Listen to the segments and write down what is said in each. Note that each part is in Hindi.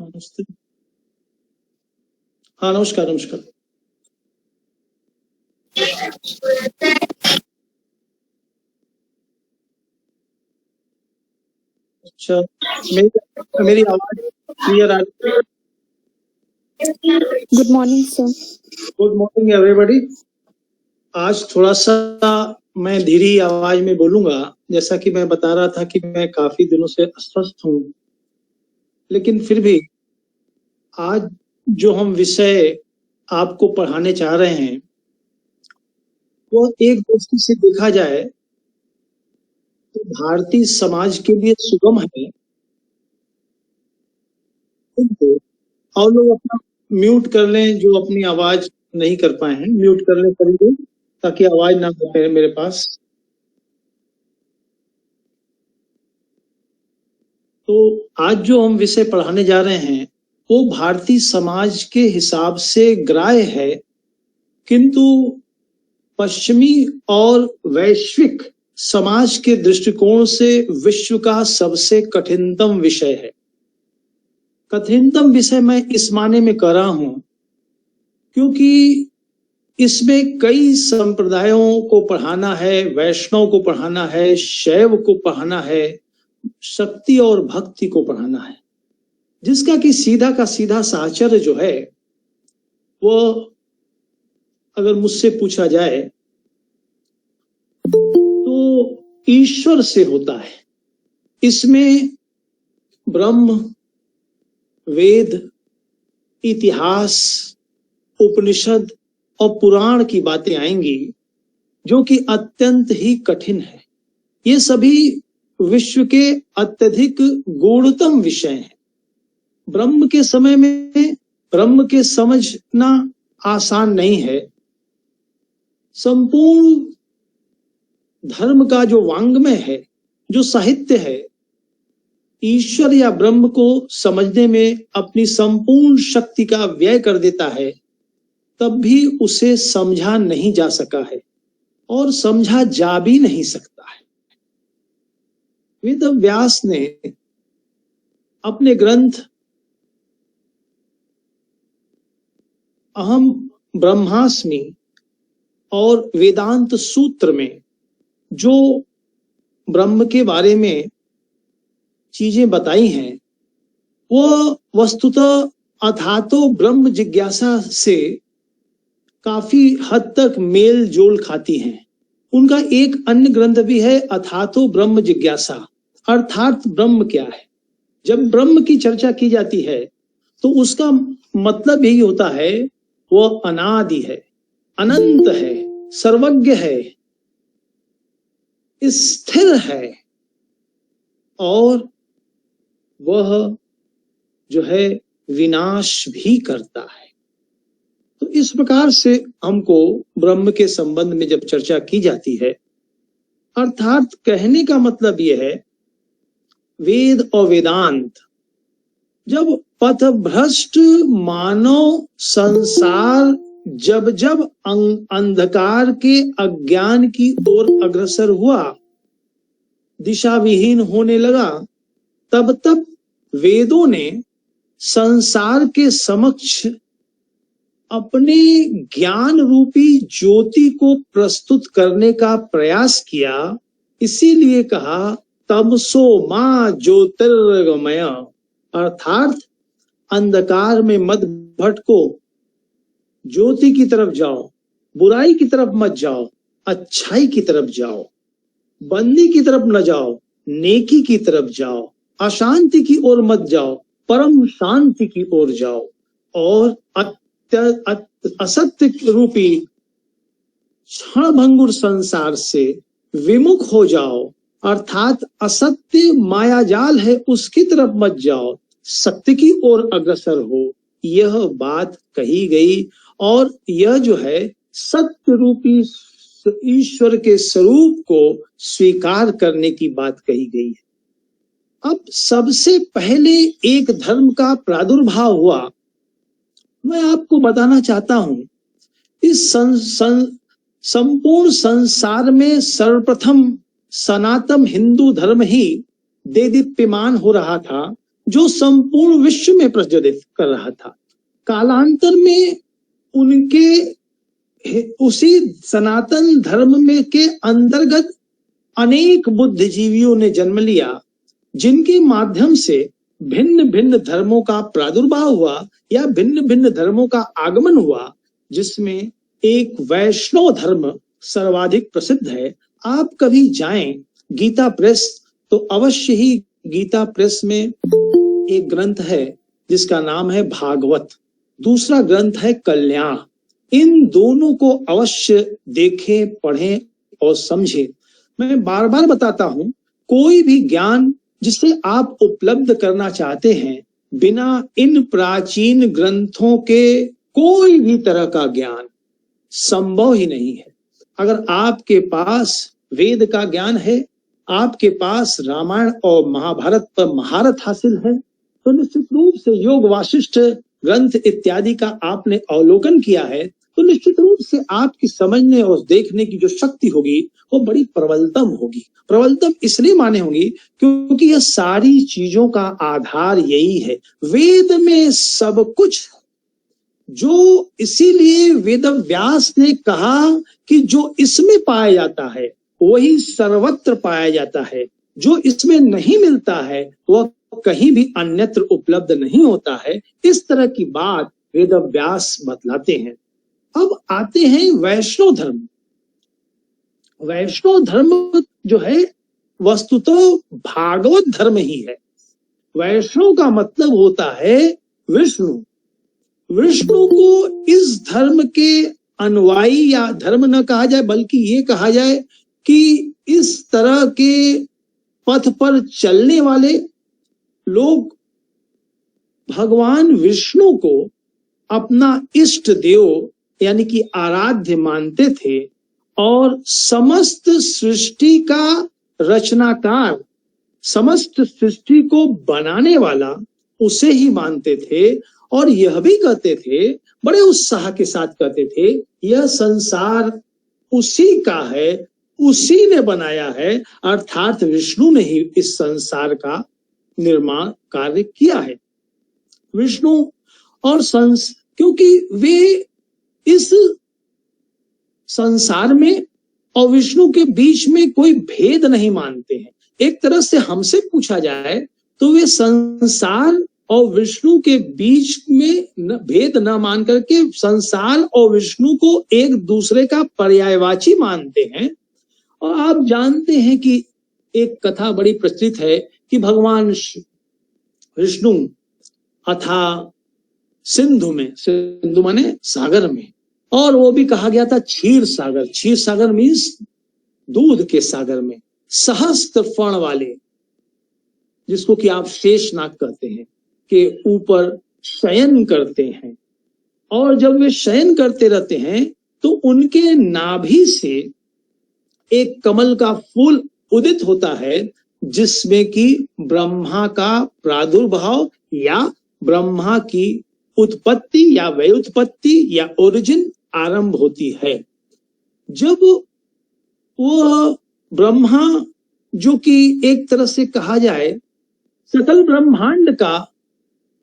नमस्ते। हाँ, नमस्कार नमस्कार। अच्छा, मेरी आवाज क्लियर आ रही है? Good morning sir. Good morning everybody. आज थोड़ा सा मैं धीरी आवाज में बोलूंगा। जैसा कि मैं बता रहा था कि मैं काफी दिनों से अस्वस्थ हूँ, लेकिन फिर भी आज जो हम विषय आपको पढ़ाने चाह रहे हैं वो एक दृष्टि से देखा जाए तो भारतीय समाज के लिए सुगम है। और लोग अपना म्यूट कर लें, जो अपनी आवाज नहीं कर पाए हैं म्यूट कर लें कभी, ताकि आवाज ना हो मेरे पास। तो आज जो हम विषय पढ़ाने जा रहे हैं वो भारतीय समाज के हिसाब से ग्राह्य है, किंतु पश्चिमी और वैश्विक समाज के दृष्टिकोण से विश्व का सबसे कठिनतम विषय है। कठिनतम विषय मैं इस माने में कर रहा हूं क्योंकि इसमें कई संप्रदायों को पढ़ाना है, वैष्णव को पढ़ाना है, शैव को पढ़ाना है, शक्ति और भक्ति को पढ़ाना है, जिसका कि सीधा का सीधा साहचर्य जो है वो अगर मुझसे पूछा जाए तो ईश्वर से होता है। इसमें ब्रह्म, वेद, इतिहास, उपनिषद और पुराण की बातें आएंगी जो कि अत्यंत ही कठिन है। ये सभी विश्व के अत्यधिक गूढ़तम विषय हैं। ब्रह्म के समय में ब्रह्म के समझना आसान नहीं है। संपूर्ण धर्म का जो वांग्मय है, जो साहित्य है, ईश्वर या ब्रह्म को समझने में अपनी संपूर्ण शक्ति का व्यय कर देता है, तब भी उसे समझा नहीं जा सका है और समझा जा भी नहीं सकता है। वेद व्यास ने अपने ग्रंथ अहम ब्रह्मास्मि और वेदांत सूत्र में जो ब्रह्म के बारे में चीजें बताई हैं वो वस्तुतः अथातो ब्रह्म जिज्ञासा से काफी हद तक मेल जोल खाती हैं। उनका एक अन्य ग्रंथ भी है अथातो ब्रह्म जिज्ञासा, अर्थात ब्रह्म क्या है। जब ब्रह्म की चर्चा की जाती है तो उसका मतलब यही होता है वो अनादि है, अनंत है, सर्वज्ञ है, स्थिर है और वह जो है विनाश भी करता है। तो इस प्रकार से हमको ब्रह्म के संबंध में जब चर्चा की जाती है, अर्थात कहने का मतलब यह है वेद और वेदांत जब पथभ्रष्ट मानव संसार जब जब अंधकार के अज्ञान की ओर अग्रसर हुआ, दिशा विहीन होने लगा, तब तब वेदों ने संसार के समक्ष अपने ज्ञान रूपी ज्योति को प्रस्तुत करने का प्रयास किया। इसीलिए कहा तमसो मां ज्योतिर्गमय, अर्थात अंधकार में मत भटको, ज्योति की तरफ जाओ, बुराई की तरफ मत जाओ, अच्छाई की तरफ जाओ, बंदी की तरफ न जाओ, नेकी की तरफ जाओ, अशांति की ओर मत जाओ, परम शांति की ओर जाओ और असत्य रूपी क्षणभंगुर संसार से विमुख हो जाओ, अर्थात असत्य मायाजाल है उसकी तरफ मत जाओ, सत्य की ओर अग्रसर हो। यह बात कही गई और यह जो है सत्य रूपी ईश्वर के स्वरूप को स्वीकार करने की बात कही गई है। अब सबसे पहले एक धर्म का प्रादुर्भाव हुआ, मैं आपको बताना चाहता हूं। इस संपूर्ण संसार में सर्वप्रथम सनातन हिंदू धर्म ही देदीप्यमान हो रहा था जो संपूर्ण विश्व में प्रज्वलित कर रहा था। कालांतर में उनके उसी सनातन धर्म में के अंतर्गत अनेक बुद्धिजीवियों ने जन्म लिया, जिनके माध्यम से भिन्न भिन्न धर्मों का प्रादुर्भाव हुआ या भिन्न भिन्न धर्मों का आगमन हुआ, जिसमें एक वैष्णव धर्म सर्वाधिक प्रसिद्ध है। आप कभी जाएं गीता प्रेस तो अवश्य ही गीता प्रेस में एक ग्रंथ है जिसका नाम है भागवत, दूसरा ग्रंथ है कल्याण। इन दोनों को अवश्य देखें, पढ़ें और समझें। मैं बार बार बताता हूं, कोई भी ज्ञान जिसे आप उपलब्ध करना चाहते हैं, बिना इन प्राचीन ग्रंथों के कोई भी तरह का ज्ञान संभव ही नहीं है। अगर आपके पास वेद का ज्ञान है, आपके पास रामायण और महाभारत पर महारत हासिल है, तो निश्चित रूप से योग वासिष्ठ ग्रंथ इत्यादि का आपने अवलोकन किया है, तो निश्चित रूप से आपकी समझने और देखने की जो शक्ति होगी वो बड़ी प्रबलतम होगी। प्रबलतम इसलिए माने होगी क्योंकि यह सारी चीजों का आधार यही है। वेद में सब कुछ, जो इसीलिए वेद व्यास ने कहा कि जो इसमें पाया जाता है वही सर्वत्र पाया जाता है, जो इसमें नहीं मिलता है वह कहीं भी अन्यत्र उपलब्ध नहीं होता है। इस तरह की बात वेद व्यास बतलाते हैं। अब आते हैं वैष्णव धर्म। वैष्णव धर्म जो है वस्तुतः भागवत धर्म ही है। वैष्णव का मतलब होता है विष्णु। विष्णु को इस धर्म के अनुयायी या धर्म न कहा जाए, बल्कि ये कहा जाए कि इस तरह के पथ पर चलने वाले लोग भगवान विष्णु को अपना इष्ट देव यानी कि आराध्य मानते थे और समस्त सृष्टि का रचनाकार, समस्त सृष्टि को बनाने वाला उसे ही मानते थे। और यह भी कहते थे, बड़े उत्साह के साथ कहते थे, यह संसार उसी का है, उसी ने बनाया है, अर्थात विष्णु ने ही इस संसार का निर्माण कार्य किया है। विष्णु और क्योंकि वे इस संसार में और विष्णु के बीच में कोई भेद नहीं मानते हैं। एक तरह से हमसे पूछा जाए तो वे संसार और विष्णु के बीच में भेद न मान करके संसार और विष्णु को एक दूसरे का पर्यायवाची मानते हैं। और आप जानते हैं कि एक कथा बड़ी प्रचलित है कि भगवान विष्णु अथा सिंधु में, सिंधु माने सागर में, और वो भी कहा गया था क्षीर सागर। क्षीर सागर मीन्स दूध के सागर में सहस्त्र फण वाले, जिसको कि आप शेषनाग कहते हैं, के ऊपर शयन करते हैं। और जब वे शयन करते रहते हैं तो उनके नाभि से एक कमल का फूल उदित होता है, जिसमें कि ब्रह्मा का प्रादुर्भाव या ब्रह्मा की उत्पत्ति या व्युत्पत्ति या ओरिजिन आरंभ होती है। जब वह ब्रह्मा, जो कि एक तरह से कहा जाए सकल ब्रह्मांड का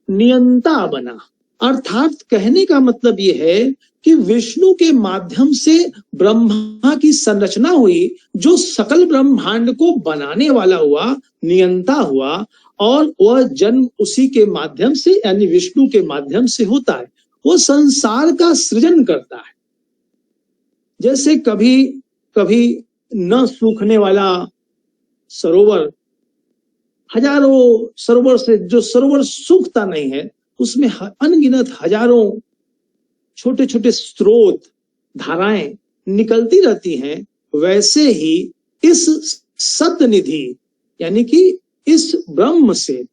नियंता बना, अर्थात कहने का मतलब यह है कि विष्णु के माध्यम से ब्रह्मा की संरचना हुई, जो सकल ब्रह्मांड को बनाने वाला हुआ, नियंता हुआ, और वह जन्म उसी के माध्यम से यानी विष्णु के माध्यम से होता है। वो संसार का सृजन करता है। जैसे कभी कभी न सूखने वाला सरोवर, हजारों सरोवर से जो सरोवर सूखता नहीं है, उसमें अनगिनत हजारों छोटे छोटे स्रोत, धाराएं निकलती रहती हैं। वैसे ही इस सतनिधि यानी कि इस ब्रह्म से,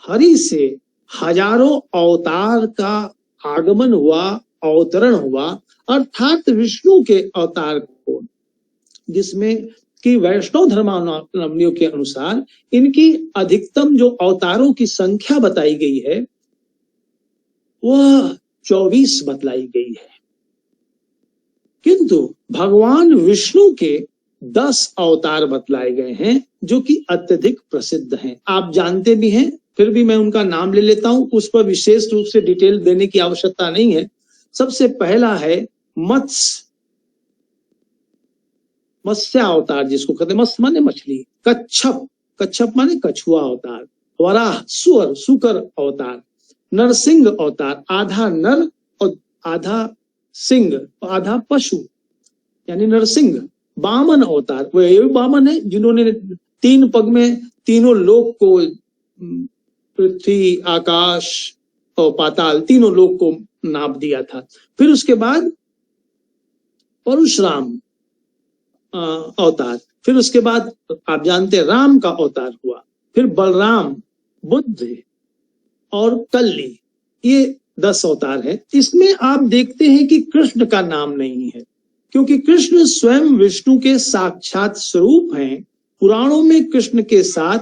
हरि से हजारों अवतार का आगमन हुआ, अवतरण हुआ, अर्थात विष्णु के अवतार को, जिसमें कि वैष्णव धर्मावलंबियों के अनुसार इनकी अधिकतम जो अवतारों की संख्या बताई गई है वह 24 बतलाई गई है। किंतु भगवान विष्णु के 10 अवतार बतलाए गए हैं, जो कि अत्यधिक प्रसिद्ध हैं। आप जानते भी हैं फिर भी मैं उनका नाम ले लेता हूं, उस पर विशेष रूप से डिटेल देने की आवश्यकता नहीं है। सबसे पहला है मत्स्य अवतार, जिसको कहते हैं मत्स्य माने मछली, कच्छप माने कछुआ अवतार, वराह सुकर अवतार, नरसिंह अवतार, आधा नर और आधा सिंह, आधा पशु यानी नरसिंह, वामन अवतार, वही वामन है जिन्होंने 3 पग में तीनों लोक को, पृथ्वी, आकाश और पाताल, तीनों लोक को नाप दिया था। फिर उसके बाद परशुराम अवतार, फिर उसके बाद आप जानते हैं राम का अवतार हुआ, फिर बलराम, बुद्ध और कल्ली, ये 10 अवतार है। इसमें आप देखते हैं कि कृष्ण का नाम नहीं है, क्योंकि कृष्ण स्वयं विष्णु के साक्षात स्वरूप हैं। पुराणों में कृष्ण के साथ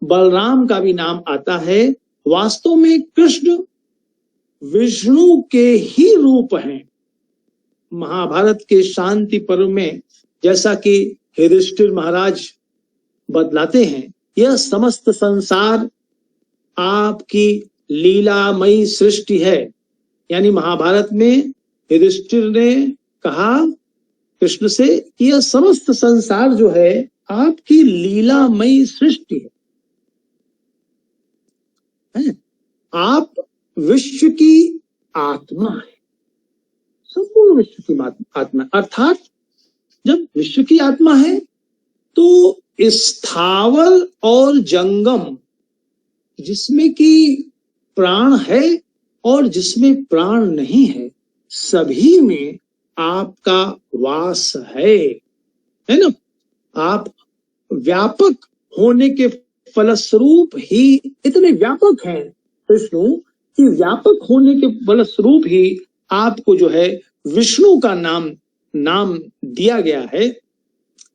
बलराम का भी नाम आता है। वास्तव में कृष्ण विष्णु के ही रूप हैं। महाभारत के शांति पर्व में जैसा कि युधिष्ठिर महाराज बतलाते हैं, यह समस्त संसार आपकी लीलामयी सृष्टि है। यानी महाभारत में युधिष्ठिर ने कहा कृष्ण से कि यह समस्त संसार जो है आपकी लीलामयी सृष्टि है। आप विश्व की आत्मा है, संपूर्ण विश्व की आत्मा। अर्थात जब विश्व की आत्मा है तो स्थावर और जंगम, जिसमें कि प्राण है और जिसमें प्राण नहीं है, सभी में आपका वास है ना। आप व्यापक होने के फलस्वरूप ही इतने व्यापक हैं विष्णु कि व्यापक होने के फलस्वरूप ही आपको जो है विष्णु का नाम दिया गया है।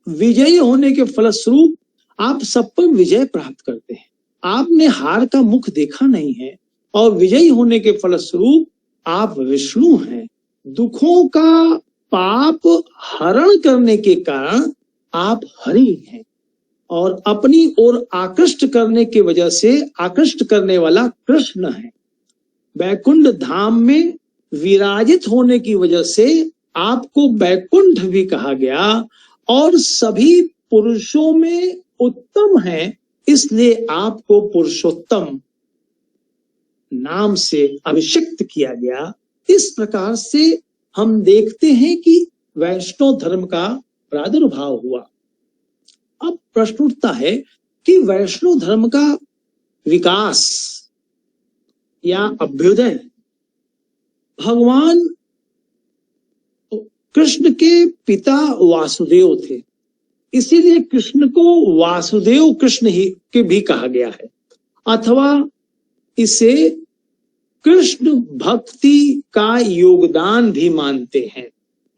विजयी होने के फलस्वरूप आप सब पर विजय प्राप्त करते हैं। आपने हार का मुख देखा नहीं है और विजयी होने के फलस्वरूप आप विष्णु हैं। दुखों का पाप हरण करने के कारण आप हरि हैं और अपनी ओर आकृष्ट करने की वजह से आकृष्ट करने वाला कृष्ण है। बैकुंठ धाम में विराजित होने की वजह से आपको बैकुंठ भी कहा गया और सभी पुरुषों में उत्तम है, इसलिए आपको पुरुषोत्तम नाम से अभिषिक्त किया गया। इस प्रकार से हम देखते हैं कि वैष्णव धर्म का प्रादुर्भाव हुआ। अब प्रश्न उठता है कि वैष्णव धर्म का विकास या अभ्युदय भगवान कृष्ण के पिता वासुदेव थे, इसीलिए कृष्ण को वासुदेव कृष्ण ही के भी कहा गया है, अथवा इसे कृष्ण भक्ति का योगदान भी मानते हैं।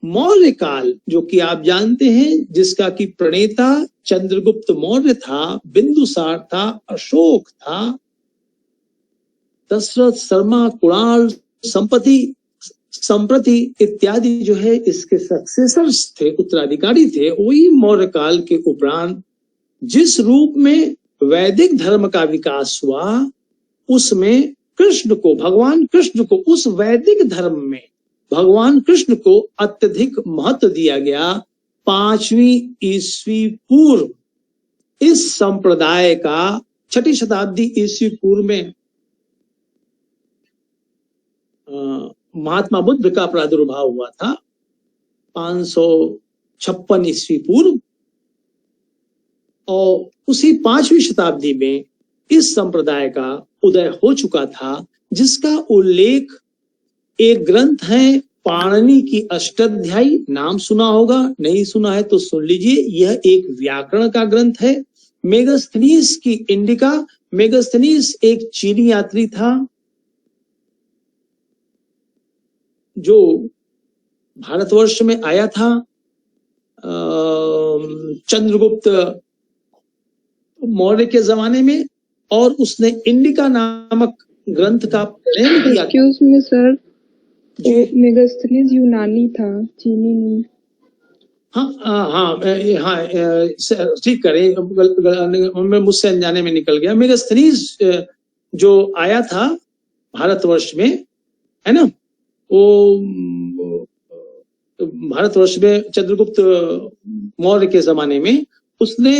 मौर्य काल, जो कि आप जानते हैं, जिसका कि प्रणेता चंद्रगुप्त मौर्य था, बिंदुसार था, अशोक था, दशरथ, शर्मा, कुणाल, संप्रति इत्यादि जो है इसके सक्सेसर्स थे, उत्तराधिकारी थे। वही मौर्य काल के उपरांत जिस रूप में वैदिक धर्म का विकास हुआ, उसमें कृष्ण को, भगवान कृष्ण को, उस वैदिक धर्म में भगवान कृष्ण को अत्यधिक महत्व दिया गया। 5वीं ईस्वी पूर्व इस संप्रदाय का 6ठी शताब्दी ईस्वी पूर्व में महात्मा बुद्ध का प्रादुर्भाव हुआ था। 556 ईस्वी पूर्व, और उसी 5वीं शताब्दी में इस संप्रदाय का उदय हो चुका था, जिसका उल्लेख एक ग्रंथ है पाणिनि की अष्टाध्यायी। नाम सुना होगा, नहीं सुना है तो सुन लीजिए। यह एक व्याकरण का ग्रंथ है। मेगास्थनीज की इंडिका। मेगास्थनीज एक चीनी यात्री था जो भारतवर्ष में आया था चंद्रगुप्त मौर्य के जमाने में, और उसने इंडिका नामक ग्रंथ का प्रणयन किया। एक्सक्यूज मी सर, मेगास्थनीज यूनानी था, चीनी नहीं। हाँ, ठीक करे, मैं मुझसे अनजाने में निकल गया। मेगास्थनीज जो आया था भारतवर्ष में, है ना, वो भारतवर्ष में चंद्रगुप्त मौर्य के जमाने में उसने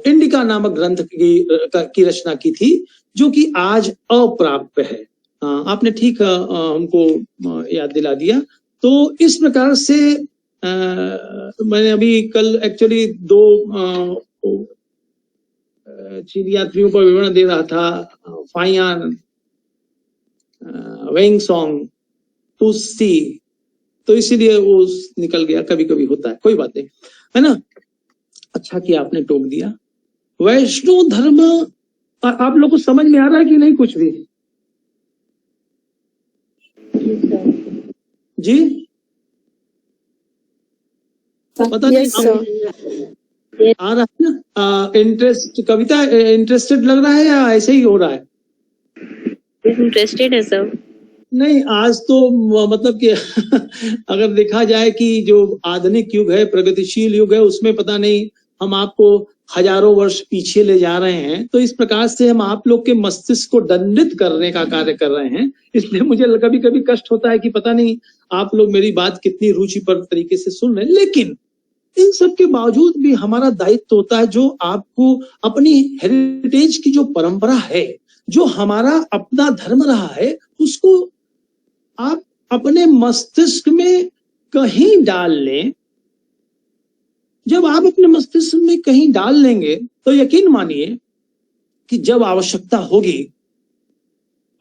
इंडिका नामक ग्रंथ की रचना की थी, जो कि आज अप्राप्य है। आपने ठीक हमको याद दिला दिया। तो इस प्रकार से मैंने अभी कल एक्चुअली 2 चीनी यात्रियों पर विवरण दे रहा था, फाइयान, वेंग सॉन्ग, पुस्ती, तो इसीलिए वो निकल गया, कभी कभी होता है, कोई बात नहीं, है ना। अच्छा किया आपने टोक दिया। वैष्णव धर्म आप लोग को समझ में आ रहा है कि नहीं कुछ भी? जी पता नहीं आ रहा है ना? इंटरेस्ट, कविता इंटरेस्टेड लग रहा है या ऐसे ही हो रहा है? इंटरेस्टेड है सर। नहीं, आज तो मतलब कि अगर देखा जाए कि जो आधुनिक युग है, प्रगतिशील युग है, उसमें पता नहीं हम आपको हजारों वर्ष पीछे ले जा रहे हैं। तो इस प्रकार से हम आप लोग के मस्तिष्क को दंडित करने का कार्य कर रहे हैं। इसलिए मुझे कभी कभी कष्ट होता है कि पता नहीं आप लोग मेरी बात कितनी रुचिपर तरीके से सुन रहे हैं। लेकिन इन सब के बावजूद भी हमारा दायित्व होता है, जो आपको अपनी हेरिटेज की जो परंपरा है, जो हमारा अपना धर्म रहा है, उसको आप अपने मस्तिष्क में कहीं डाल लें। जब आप अपने मस्तिष्क में कहीं डाल लेंगे तो यकीन मानिए कि जब आवश्यकता होगी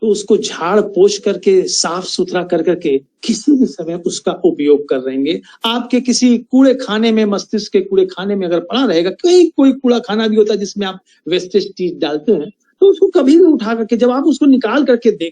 तो उसको झाड़ पोछ करके, साफ सुथरा कर करके किसी भी समय उसका उपयोग कर लेंगे। आपके किसी कूड़े खाने में, मस्तिष्क के कूड़े खाने में अगर पड़ा रहेगा, कहीं कोई कूड़ा खाना भी होता है जिसमें आप वेस्टेज चीज डालते हैं, तो उसको कभी भी उठा करके जब आप उसको निकाल करके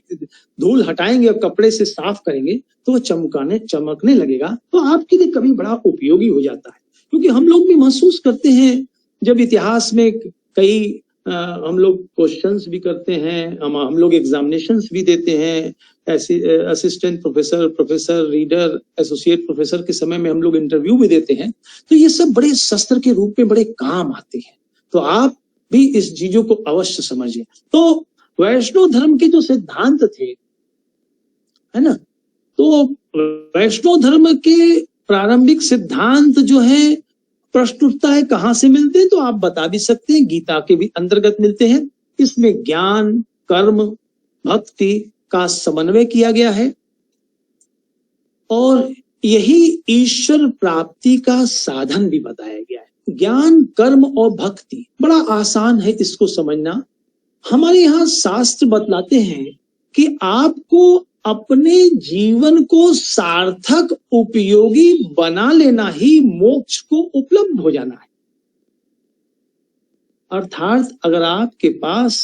धूल हटाएंगे और कपड़े से साफ करेंगे तो वो चमकने लगेगा, तो आपके लिए कभी बड़ा उपयोगी हो जाता है। क्योंकि हम लोग भी महसूस करते हैं, जब इतिहास में कई हम लोग क्वेश्चंस भी करते हैं, हम लोग एग्जामिनेशंस भी देते हैं, ऐसे assistant professor, professor, reader, associate professor के समय में हम लोग इंटरव्यू भी देते हैं। तो ये सब बड़े शस्त्र के रूप में बड़े काम आते हैं। तो आप भी इस चीजों को अवश्य समझिए। तो वैष्णव धर्म के जो सिद्धांत थे, है ना, तो वैष्णव धर्म के प्रारंभिक सिद्धांत जो है, प्रश्न उठता है कहां से मिलते हैं, तो आप बता भी सकते हैं, गीता के भी अंतर्गत मिलते हैं। इसमें ज्ञान, कर्म, भक्ति का समन्वय किया गया है और यही ईश्वर प्राप्ति का साधन भी बताया गया है। ज्ञान, कर्म और भक्ति बड़ा आसान है इसको समझना। हमारे यहाँ शास्त्र बतलाते हैं कि आपको अपने जीवन को सार्थक, उपयोगी बना लेना ही मोक्ष को उपलब्ध हो जाना है। अर्थात अगर आपके पास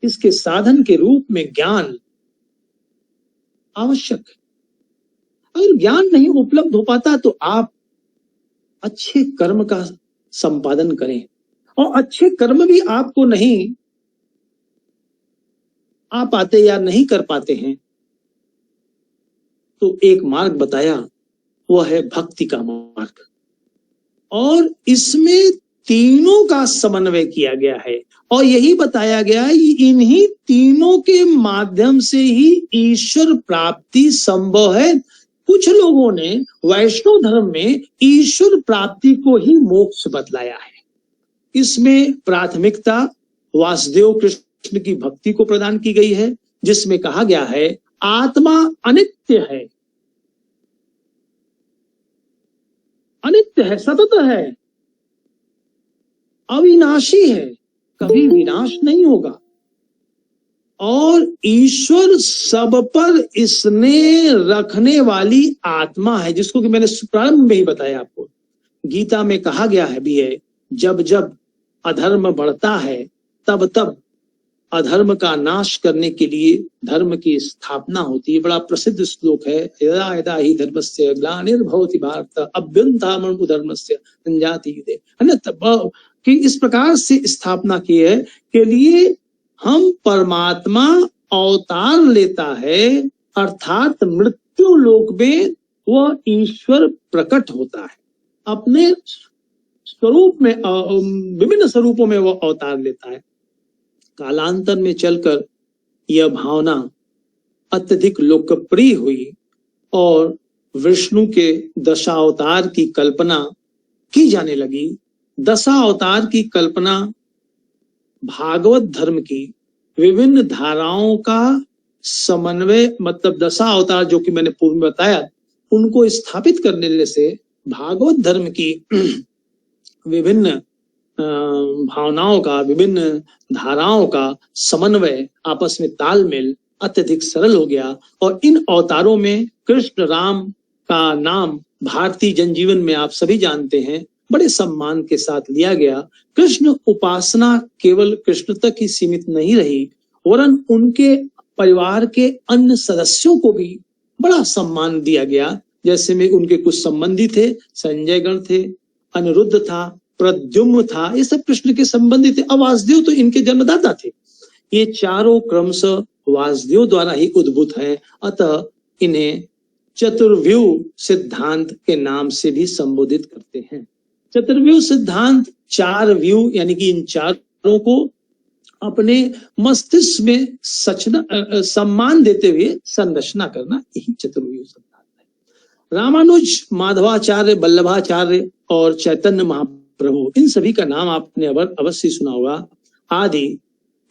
इसके साधन के रूप में ज्ञान आवश्यक है, अगर ज्ञान नहीं उपलब्ध हो पाता तो आप अच्छे कर्म का संपादन करें, और अच्छे कर्म भी आपको नहीं आ पाते या नहीं कर पाते हैं, तो एक मार्ग बताया, वह है भक्ति का मार्ग। और इसमें तीनों का समन्वय किया गया है और यही बताया गया है कि इन्हीं तीनों के माध्यम से ही ईश्वर प्राप्ति संभव है। कुछ लोगों ने वैष्णव धर्म में ईश्वर प्राप्ति को ही मोक्ष बतलाया है। इसमें प्राथमिकता वासुदेव कृष्ण की भक्ति को प्रदान की गई है, जिसमें कहा गया है आत्मा अनित्य है, अनित्य है, सतत है, अविनाशी है, कभी विनाश नहीं होगा, और ईश्वर सब पर इसने रखने वाली आत्मा है, जिसको कि मैंने प्रारंभ में ही बताया आपको। गीता में कहा गया है भी है, जब जब अधर्म बढ़ता है तब तब अधर्म का नाश करने के लिए धर्म की स्थापना होती है। बड़ा प्रसिद्ध श्लोक है, यदा यदा ही धर्मस्य ग्लानिर्भवति भारत अभ्युत्थानम् धर्मस्य संजाति युगे, है ना। तब कि इस प्रकार से स्थापना की है के लिए हम परमात्मा अवतार लेता है, अर्थात मृत्यु लोक में वह ईश्वर प्रकट होता है, अपने स्वरूप में विभिन्न स्वरूपों में वो अवतार लेता है। कालांतर में चलकर यह भावना अत्यधिक लोकप्रिय हुई और विष्णु के दशावतार की कल्पना की जाने लगी। दशावतार की कल्पना भागवत धर्म की विभिन्न धाराओं का समन्वय, मतलब दशावतार जो कि मैंने पूर्व में बताया, उनको स्थापित करने से भागवत धर्म की विभिन्न भावनाओं का, विभिन्न धाराओं का समन्वय, आपस में तालमेल अत्यधिक सरल हो गया। और इन अवतारों में कृष्ण राम का नाम भारतीय जनजीवन में आप सभी जानते हैं बड़े सम्मान के साथ लिया गया। कृष्ण उपासना केवल कृष्ण तक ही सीमित नहीं रही, वरन उनके परिवार के अन्य सदस्यों को भी बड़ा सम्मान दिया गया। जैसे में उनके कुछ संबंधी थे, संजय गण थे, अनिरुद्ध था, प्रद्युम्न था, ये सब कृष्ण के संबंधी थे। अब वासुदेव तो इनके जन्मदाता थे। ये चारों क्रमशः वासुदेव द्वारा ही उद्भूत है, अतः इन्हें चतुर्व्यूह सिद्धांत के नाम से भी संबोधित करते हैं। चतुर्व्यूह सिद्धांत, चार व्यू यानी कि इन चारों को अपने मस्तिष्क में सम्मान देते हुए संरचना करना, यही चतुर्व्यूह सिद्धांत है। रामानुज, माधवाचार्य, वल्लभाचार्य और चैतन्य महाप्रभु, इन सभी का नाम आपने अवश्य सुना होगा। आदि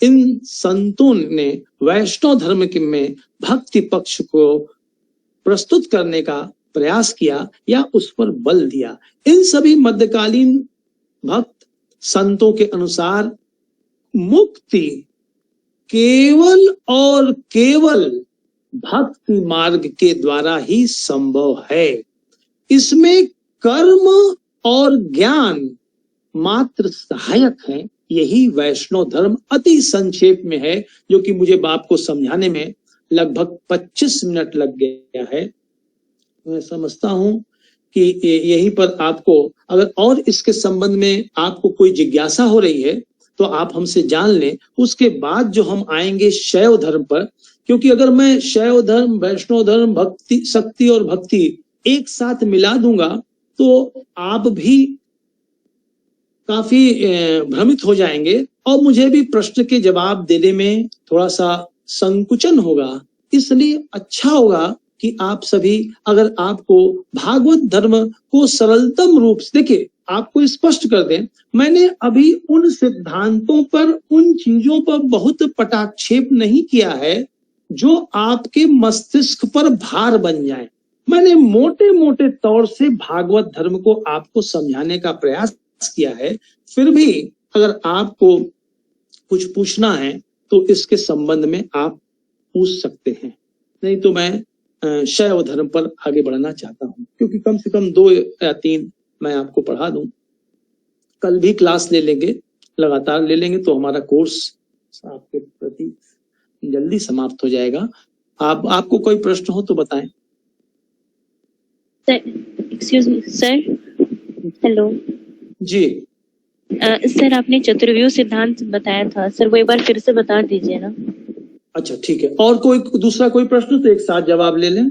इन संतों ने वैष्णव धर्म में भक्ति पक्ष को प्रस्तुत करने का प्रयास किया या उस पर बल दिया। इन सभी मध्यकालीन भक्त संतों के अनुसार मुक्ति केवल और केवल भक्ति मार्ग के द्वारा ही संभव है। इसमें कर्म और ज्ञान मात्र सहायक हैं। यही वैष्णव धर्म अति संक्षेप में है, जो कि मुझे बाप को समझाने में लगभग 25 मिनट लग गया है। मैं समझता हूं कि यहीं पर आपको, अगर और इसके संबंध में आपको कोई जिज्ञासा हो रही है तो आप हमसे जान लें। उसके बाद जो हम आएंगे शैव धर्म पर, क्योंकि अगर मैं शैव धर्म, वैष्णव धर्म, भक्ति, शक्ति और भक्ति एक साथ मिला दूंगा तो आप भी काफी भ्रमित हो जाएंगे और मुझे भी प्रश्न के जवाब देने में थोड़ा सा संकुचन होगा। इसलिए अच्छा होगा कि आप सभी, अगर आपको भागवत धर्म को सरलतम रूप से, देखिए आपको स्पष्ट कर दें, मैंने अभी उन सिद्धांतों पर, उन चीजों पर बहुत पटाक्षेप नहीं किया है जो आपके मस्तिष्क पर भार बन जाए। मैंने मोटे मोटे तौर से भागवत धर्म को आपको समझाने का प्रयास किया है। फिर भी अगर आपको कुछ पूछना है तो इसके संबंध में आप पूछ सकते हैं, नहीं तो मैं शैव धर्म पर आगे बढ़ना चाहता हूं, क्योंकि कम से कम 2 या 3 मैं आपको पढ़ा दूं। कल भी क्लास ले लेंगे, लगातार ले लेंगे तो हमारा कोर्स आपके प्रति जल्दी समाप्त हो जाएगा। आपको कोई प्रश्न हो तो बताएं। एक्सक्यूज मी सर, हेलो जी। सर आपने चतुर्व्यूह सिद्धांत बताया था सर, वो एक बार फिर से बता दीजिए ना। अच्छा ठीक है, और कोई दूसरा कोई प्रश्न तो एक साथ जवाब ले लें।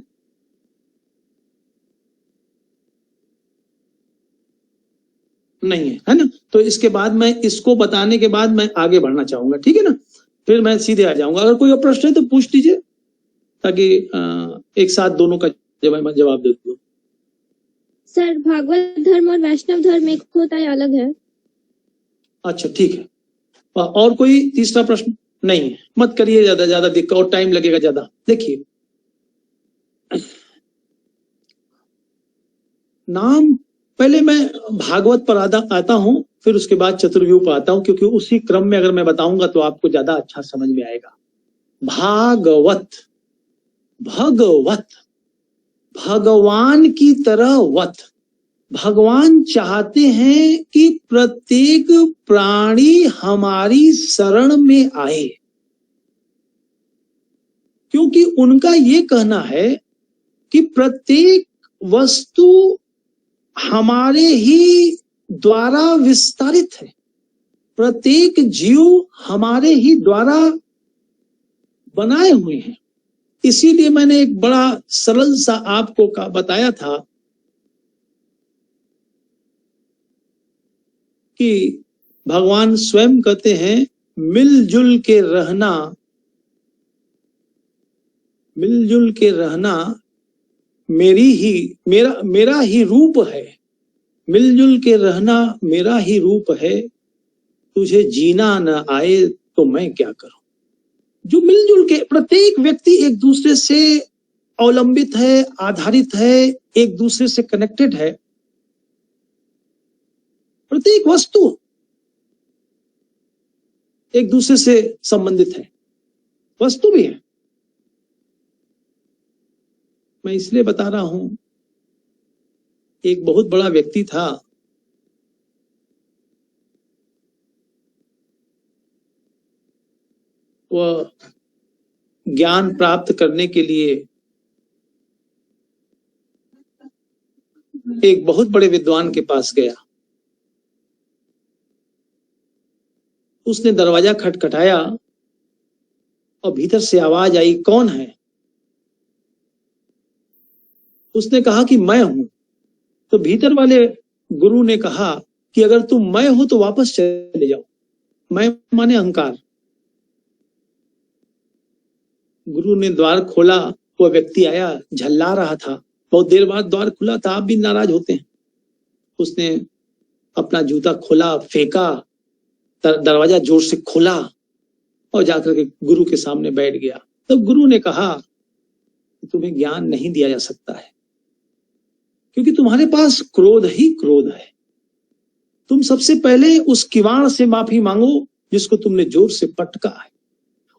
नहीं है ना? तो इसके बाद मैं इसको बताने के बाद मैं आगे बढ़ना चाहूंगा, ठीक है ना? फिर मैं सीधे आ जाऊंगा। अगर कोई और प्रश्न है तो पूछ लीजिए, ताकि एक साथ दोनों का जवाब दे दूं। सर भागवत धर्म और वैष्णव धर्म एक होता है, अलग है? अच्छा ठीक है, और कोई तीसरा प्रश्न नहीं है? मत करिए ज्यादा दिक्कत और टाइम लगेगा ज्यादा। देखिए, नाम पहले मैं भागवत पर आता हूं, फिर उसके बाद चतुर्व्यूह पर आता हूं, क्योंकि उसी क्रम में अगर मैं बताऊंगा तो आपको ज्यादा अच्छा समझ में आएगा। भागवत, भगवत, भगवान की तरह वत। भगवान चाहते हैं कि प्रत्येक प्राणी हमारी शरण में आए, क्योंकि उनका ये कहना है कि प्रत्येक वस्तु हमारे ही द्वारा विस्तारित है, प्रत्येक जीव हमारे ही द्वारा बनाए हुए हैं। इसीलिए मैंने एक बड़ा सरल सा आपको बताया था कि भगवान स्वयं कहते हैं मिलजुल के रहना मेरा ही रूप है, मिलजुल के रहना मेरा ही रूप है, तुझे जीना न आए तो मैं क्या करूं। जो मिलजुल के, प्रत्येक व्यक्ति एक दूसरे से अवलंबित है, आधारित है, एक दूसरे से कनेक्टेड है। प्रत्येक वस्तु एक दूसरे से संबंधित है, वस्तु भी है। मैं इसलिए बता रहा हूं, एक बहुत बड़ा व्यक्ति था, वह ज्ञान प्राप्त करने के लिए एक बहुत बड़े विद्वान के पास गया। उसने दरवाजा खटखटाया और भीतर से आवाज आई, कौन है? उसने कहा कि मैं हूं। तो भीतर वाले गुरु ने कहा कि अगर तुम मैं हो तो वापस चले जाओ। मैं माने अहंकार। गुरु ने द्वार खोला, वह व्यक्ति आया, झल्ला रहा था। बहुत देर बाद द्वार खुला था, आप भी नाराज होते हैं। उसने अपना जूता खोला, फेंका, दरवाजा जोर से खोला और जाकर के गुरु के सामने बैठ गया। तब गुरु ने कहा, तुम्हें ज्ञान नहीं दिया जा सकता है, क्योंकि तुम्हारे पास क्रोध ही क्रोध है। तुम सबसे पहले उस किवाड़ से माफी मांगो जिसको तुमने जोर से पटका है।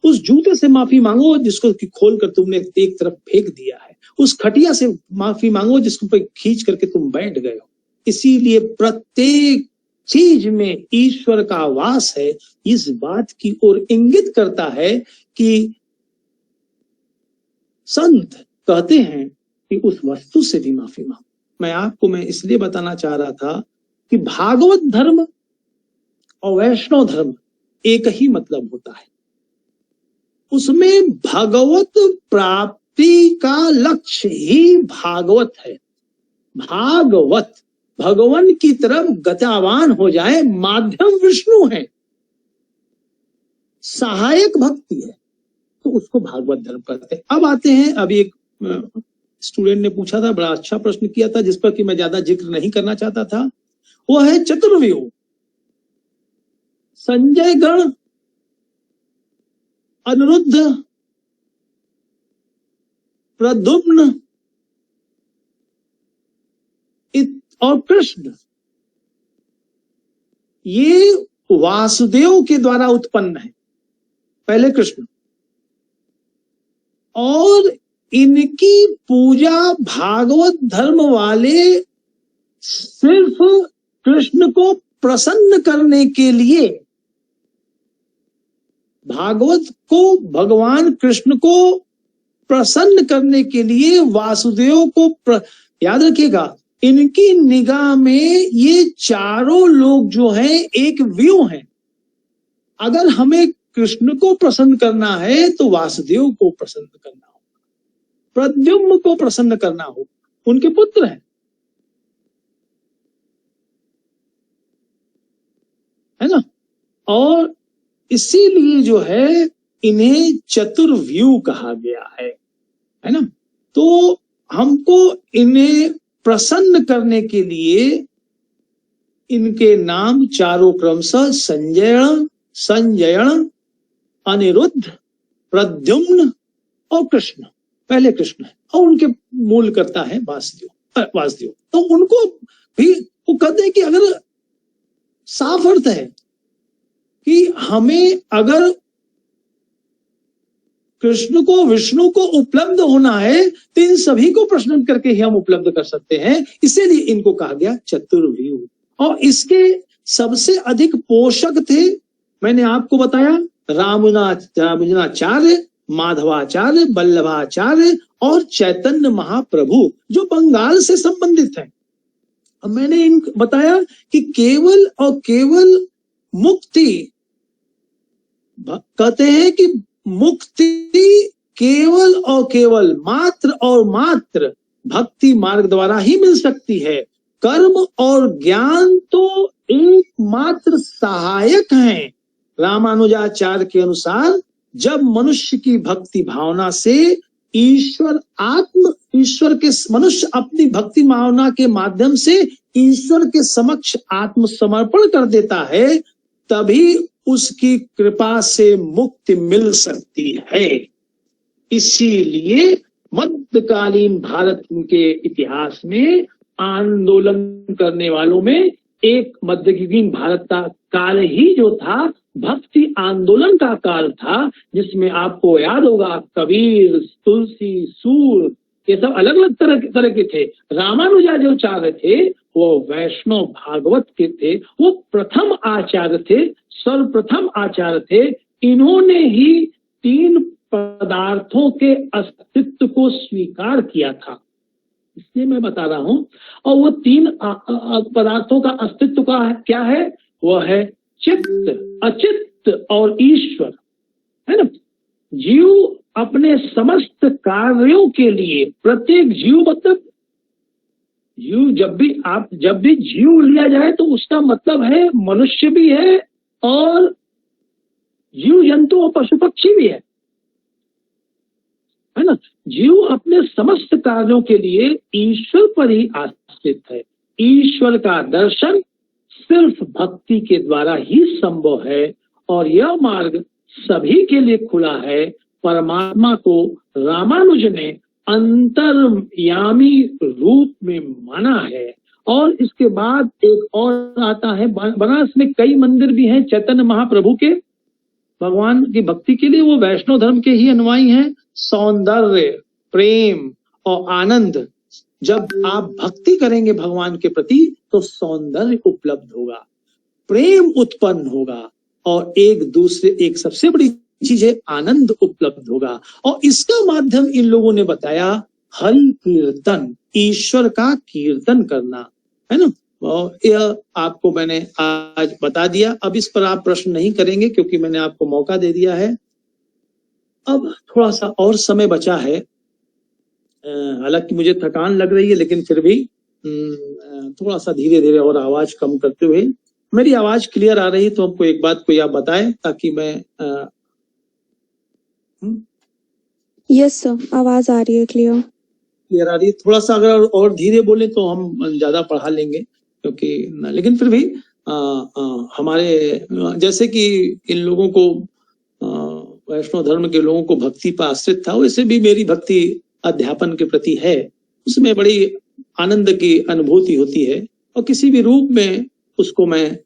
उस जूते से माफी मांगो जिसको खोलकर तुमने एक तरफ फेंक दिया है। उस खटिया से माफी मांगो जिसको पे खींच करके तुम बैठ गए हो। इसीलिए प्रत्येक चीज में ईश्वर का वास है। इस बात की ओर इंगित करता है कि संत कहते हैं कि उस वस्तु से भी माफी मांगो। मैं इसलिए बताना चाह रहा था कि भागवत धर्म और वैष्णव धर्म एक ही मतलब होता है। उसमें भगवत प्राप्ति का लक्ष्य ही भागवत है। भागवत भगवान की तरफ गतिवान हो जाए, माध्यम विष्णु है, सहायक भक्ति है, तो उसको भागवत धर्म कहते हैं। अब आते हैं, अभी एक स्टूडेंट ने पूछा था, बड़ा अच्छा प्रश्न किया था जिस पर कि मैं ज्यादा जिक्र नहीं करना चाहता था। वो है चतुर्व्यूह। संजय गण, अनिरुद्ध, प्रद्युम्न और कृष्ण, ये वासुदेव के द्वारा उत्पन्न है। पहले कृष्ण, और इनकी पूजा भागवत धर्म वाले सिर्फ कृष्ण को प्रसन्न करने के लिए, भागवत को भगवान कृष्ण को प्रसन्न करने के लिए वासुदेव को याद रखिएगा, इनकी निगाह में ये चारों लोग जो हैं एक व्यू हैं। अगर हमें कृष्ण को प्रसन्न करना है तो वासुदेव को प्रसन्न करना होगा, प्रद्युम्न को प्रसन्न करना होगा, उनके पुत्र हैं, है ना। और इसीलिए जो है इन्हें चतुर्व्यूह कहा गया है ना। तो हमको इन्हें प्रसन्न करने के लिए इनके नाम चारों क्रमशः संजयण, अनिरुद्ध, प्रद्युम्न और कृष्ण। पहले कृष्ण है और उनके मूल करता है वासुदेव। तो उनको भी वो कहते हैं कि अगर साफ अर्थ है कि हमें अगर कृष्ण को, विष्णु को उपलब्ध होना है तो इन सभी को प्रसन्न करके ही हम उपलब्ध कर सकते हैं। इसीलिए इनको कहा गया चतुर्व्यूह। और इसके सबसे अधिक पोषक थे, मैंने आपको बताया, रामानुजाचार्य, माधवाचार्य, वल्लभाचार्य और चैतन्य महाप्रभु, जो बंगाल से संबंधित है। अब मैंने इनको बताया कि केवल और केवल मुक्ति, कहते हैं कि मुक्ति केवल और केवल, मात्र और मात्र भक्ति मार्ग द्वारा ही मिल सकती है। कर्म और ज्ञान तो एकमात्र सहायक हैं। रामानुजाचार्य के अनुसार जब मनुष्य की भक्ति भावना से ईश्वर के मनुष्य अपनी भक्ति भावना के माध्यम से ईश्वर के समक्ष आत्मसमर्पण कर देता है, तभी उसकी कृपा से मुक्ति मिल सकती है। इसीलिए मध्यकालीन भारत के इतिहास में आंदोलन करने वालों में एक मध्यकालीन भारत का काल ही जो था भक्ति आंदोलन का काल था, जिसमें आपको याद होगा कबीर, तुलसी, सूर, ये सब अलग अलग तरह के थे। रामानुजाचार्य थे वो वैष्णव भागवत के थे, वो प्रथम आचार्य थे, सर्वप्रथम आचार्य थे। इन्होंने ही 3 पदार्थों के अस्तित्व को स्वीकार किया था, इसलिए मैं बता रहा हूं। और वो 3 पदार्थों का अस्तित्व का क्या है? वह है चित्त, अचित्त और ईश्वर, है ना। जीव अपने समस्त कार्यों के लिए, प्रत्येक जीव मतलब जीव, जब भी जीव लिया जाए तो उसका मतलब है मनुष्य भी है और जीव जंतु और पशु पक्षी भी है ना। जीव अपने समस्त कार्यों के लिए ईश्वर पर ही आश्रित है। ईश्वर का दर्शन सिर्फ भक्ति के द्वारा ही संभव है और यह मार्ग सभी के लिए खुला है। परमात्मा को रामानुज ने अंतर्यामी रूप में माना है। और इसके बाद एक और आता है, बनारस में कई मंदिर भी हैं चैतन्य महाप्रभु के भगवान की भक्ति के लिए, वो वैष्णव धर्म के ही अनुयायी हैं। सौंदर्य, प्रेम और आनंद, जब आप भक्ति करेंगे भगवान के प्रति तो सौंदर्य उपलब्ध होगा, प्रेम उत्पन्न होगा और एक सबसे बड़ी चीज है आनंद उपलब्ध होगा। और इसका माध्यम इन लोगों ने बताया हरि कीर्तन, ईश्वर का कीर्तन करना, है ना। और यह आपको मैंने आज बता दिया। अब इस पर आप प्रश्न नहीं करेंगे क्योंकि मैंने आपको मौका दे दिया है। अब थोड़ा सा और समय बचा है, हालांकि मुझे थकान लग रही है, लेकिन फिर भी थोड़ा सा धीरे धीरे और आवाज कम करते हुए। मेरी आवाज क्लियर आ रही तो हमको एक बात को या बताएं ताकि मैं यस सर, आवाज आ रही है, क्लियर आ रही है। थोड़ा सा अगर और धीरे बोले तो हम ज्यादा पढ़ा लेंगे, क्योंकि लेकिन फिर भी हमारे जैसे कि इन लोगों को वैष्णव धर्म के लोगों को भक्ति पर आश्रित था, वैसे भी मेरी भक्ति अध्यापन के प्रति है। उसमें बड़ी आनंद की अनुभूति होती है और किसी भी रूप में उसको मैं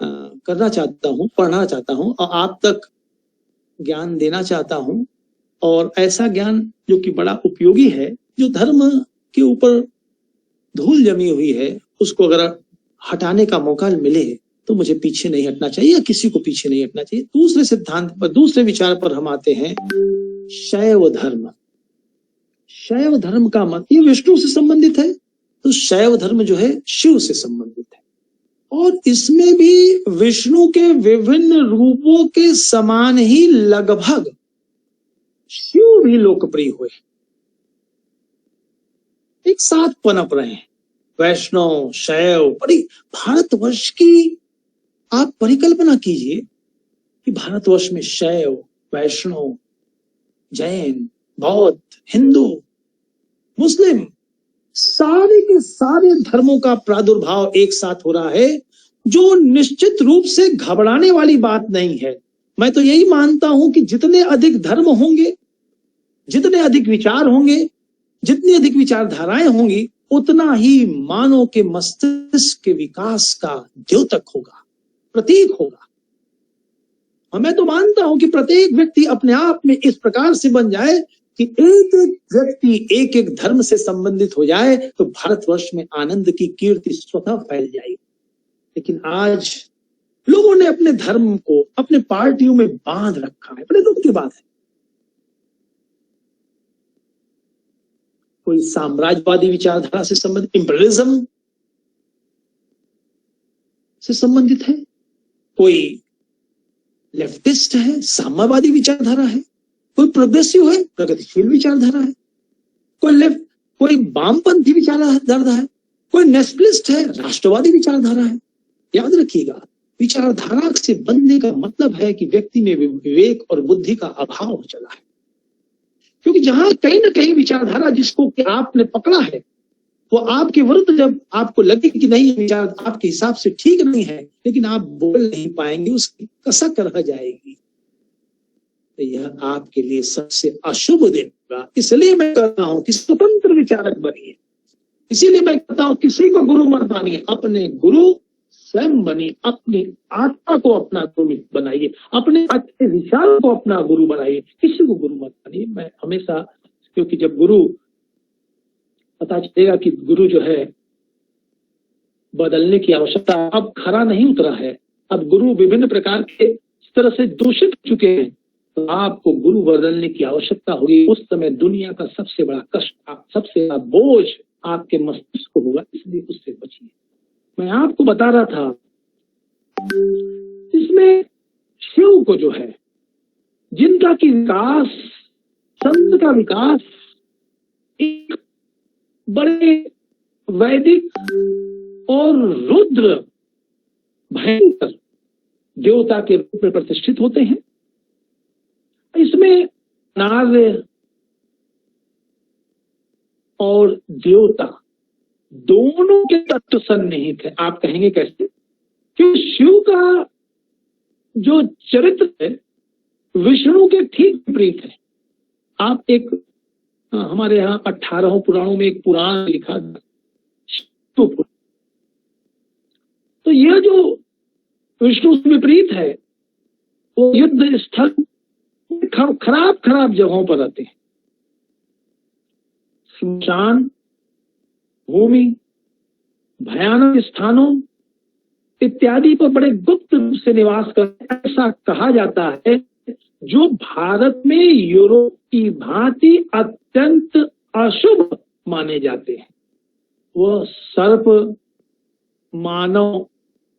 करना चाहता हूँ, पढ़ना चाहता हूँ और आप तक ज्ञान देना चाहता हूँ। और ऐसा ज्ञान जो कि बड़ा उपयोगी है, जो धर्म के ऊपर धूल जमी हुई है, उसको अगर हटाने का मौका मिले तो मुझे पीछे नहीं हटना चाहिए या किसी को पीछे नहीं हटना चाहिए। दूसरे सिद्धांत पर, दूसरे विचार पर हम आते हैं, शैव धर्म। शैव धर्म का मत ये विष्णु से संबंधित है, तो शैव धर्म जो है शिव से संबंधित है और इसमें भी विष्णु के विभिन्न रूपों के समान ही लगभग शिव भी लोकप्रिय हुए, एक साथ पनप रहे हैं। वैष्णव, शैव, बड़ी भारतवर्ष की आप परिकल्पना कीजिए कि भारतवर्ष में शैव, वैष्णव, जैन, बौद्ध, हिंदू, मुस्लिम, सारे के सारे धर्मों का प्रादुर्भाव एक साथ हो रहा है, जो निश्चित रूप से घबराने वाली बात नहीं है। मैं तो यही मानता हूं कि जितने अधिक धर्म होंगे, जितने अधिक विचार होंगे, जितनी अधिक विचारधाराएं होंगी, उतना ही मानव के मस्तिष्क के विकास का द्योतक होगा, प्रतीक होगा। और मैं तो मानता हूं कि प्रत्येक व्यक्ति अपने आप में इस प्रकार से बन जाए कि एक एक व्यक्ति एक एक धर्म से संबंधित हो जाए तो भारतवर्ष में आनंद की कीर्ति स्वतः फैल जाएगी। लेकिन आज लोगों ने अपने धर्म को अपने पार्टियों में बांध रखा है, बड़े दुख की बात है। कोई साम्राज्यवादी विचारधारा से संबंधित, इंपीरियलिज्म से संबंधित है, कोई लेफ्टिस्ट है, साम्यवादी विचारधारा है, कोई प्रोग्रेसिव है, प्रगतिशील विचारधारा है, कोई वामपंथी विचारधारा है, कोई नेशनलिस्ट है, राष्ट्रवादी विचारधारा है, याद रखिएगा, विचारधारा से बनने का मतलब है कि व्यक्ति में विवेक और बुद्धि का अभाव हो चला है। क्योंकि जहां कहीं ना कहीं विचारधारा जिसको कि आपने पकड़ा है, वो आपके विरुद्ध जब आपको लगे कि नहीं विचार आपके हिसाब से ठीक नहीं है, लेकिन आप बोल नहीं पाएंगे, उसकी कसक रह जाएगी, तो यह आपके लिए सबसे अशुभ दिन होगा। इसलिए मैं कहता हूं कि स्वतंत्र विचारक बनिए। इसीलिए मैं कहता हूं किसी को गुरु मत मानिए, अपने गुरु स्वयं बनिए, अपनी आत्मा को अपना गुरु बनाइए, अपने अच्छे विचारों को अपना गुरु बनाइए, किसी को गुरु मत मानिए। मैं हमेशा, क्योंकि जब गुरु पता चलेगा कि गुरु जो है बदलने की आवश्यकता अब खरा नहीं उतरा है, अब गुरु विभिन्न प्रकार के इस तरह से दूषित हो चुके हैं, तो आपको गुरु बदलने की आवश्यकता होगी। उस समय दुनिया का सबसे बड़ा कष्ट, सबसे बड़ा बोझ आपके मस्तिष्क को होगा, इसलिए उससे बचिए। मैं आपको बता रहा था, इसमें शिव को जो है, जिनका की विकास, संत का विकास एक बड़े वैदिक और रुद्र भयंकर देवता के रूप में प्रतिष्ठित होते हैं। इसमें नार्य और देवता दोनों के तत्व सन्निहित है। आप कहेंगे कैसे? कि शिव का जो चरित्र है विष्णु के ठीक विपरीत है। आप एक हमारे यहाँ 18 पुराणों में एक पुराण लिखा शिव, तो यह जो विष्णु से विपरीत है वो युद्ध स्थल खराब खराब जगहों पर रहते हैं, श्मशान भूमि, भयानक स्थानों इत्यादि पर बड़े गुप्त रूप से निवास करते। ऐसा कहा जाता है जो भारत में यूरोप की भांति अत्यंत अशुभ माने जाते हैं। वह सर्प मानव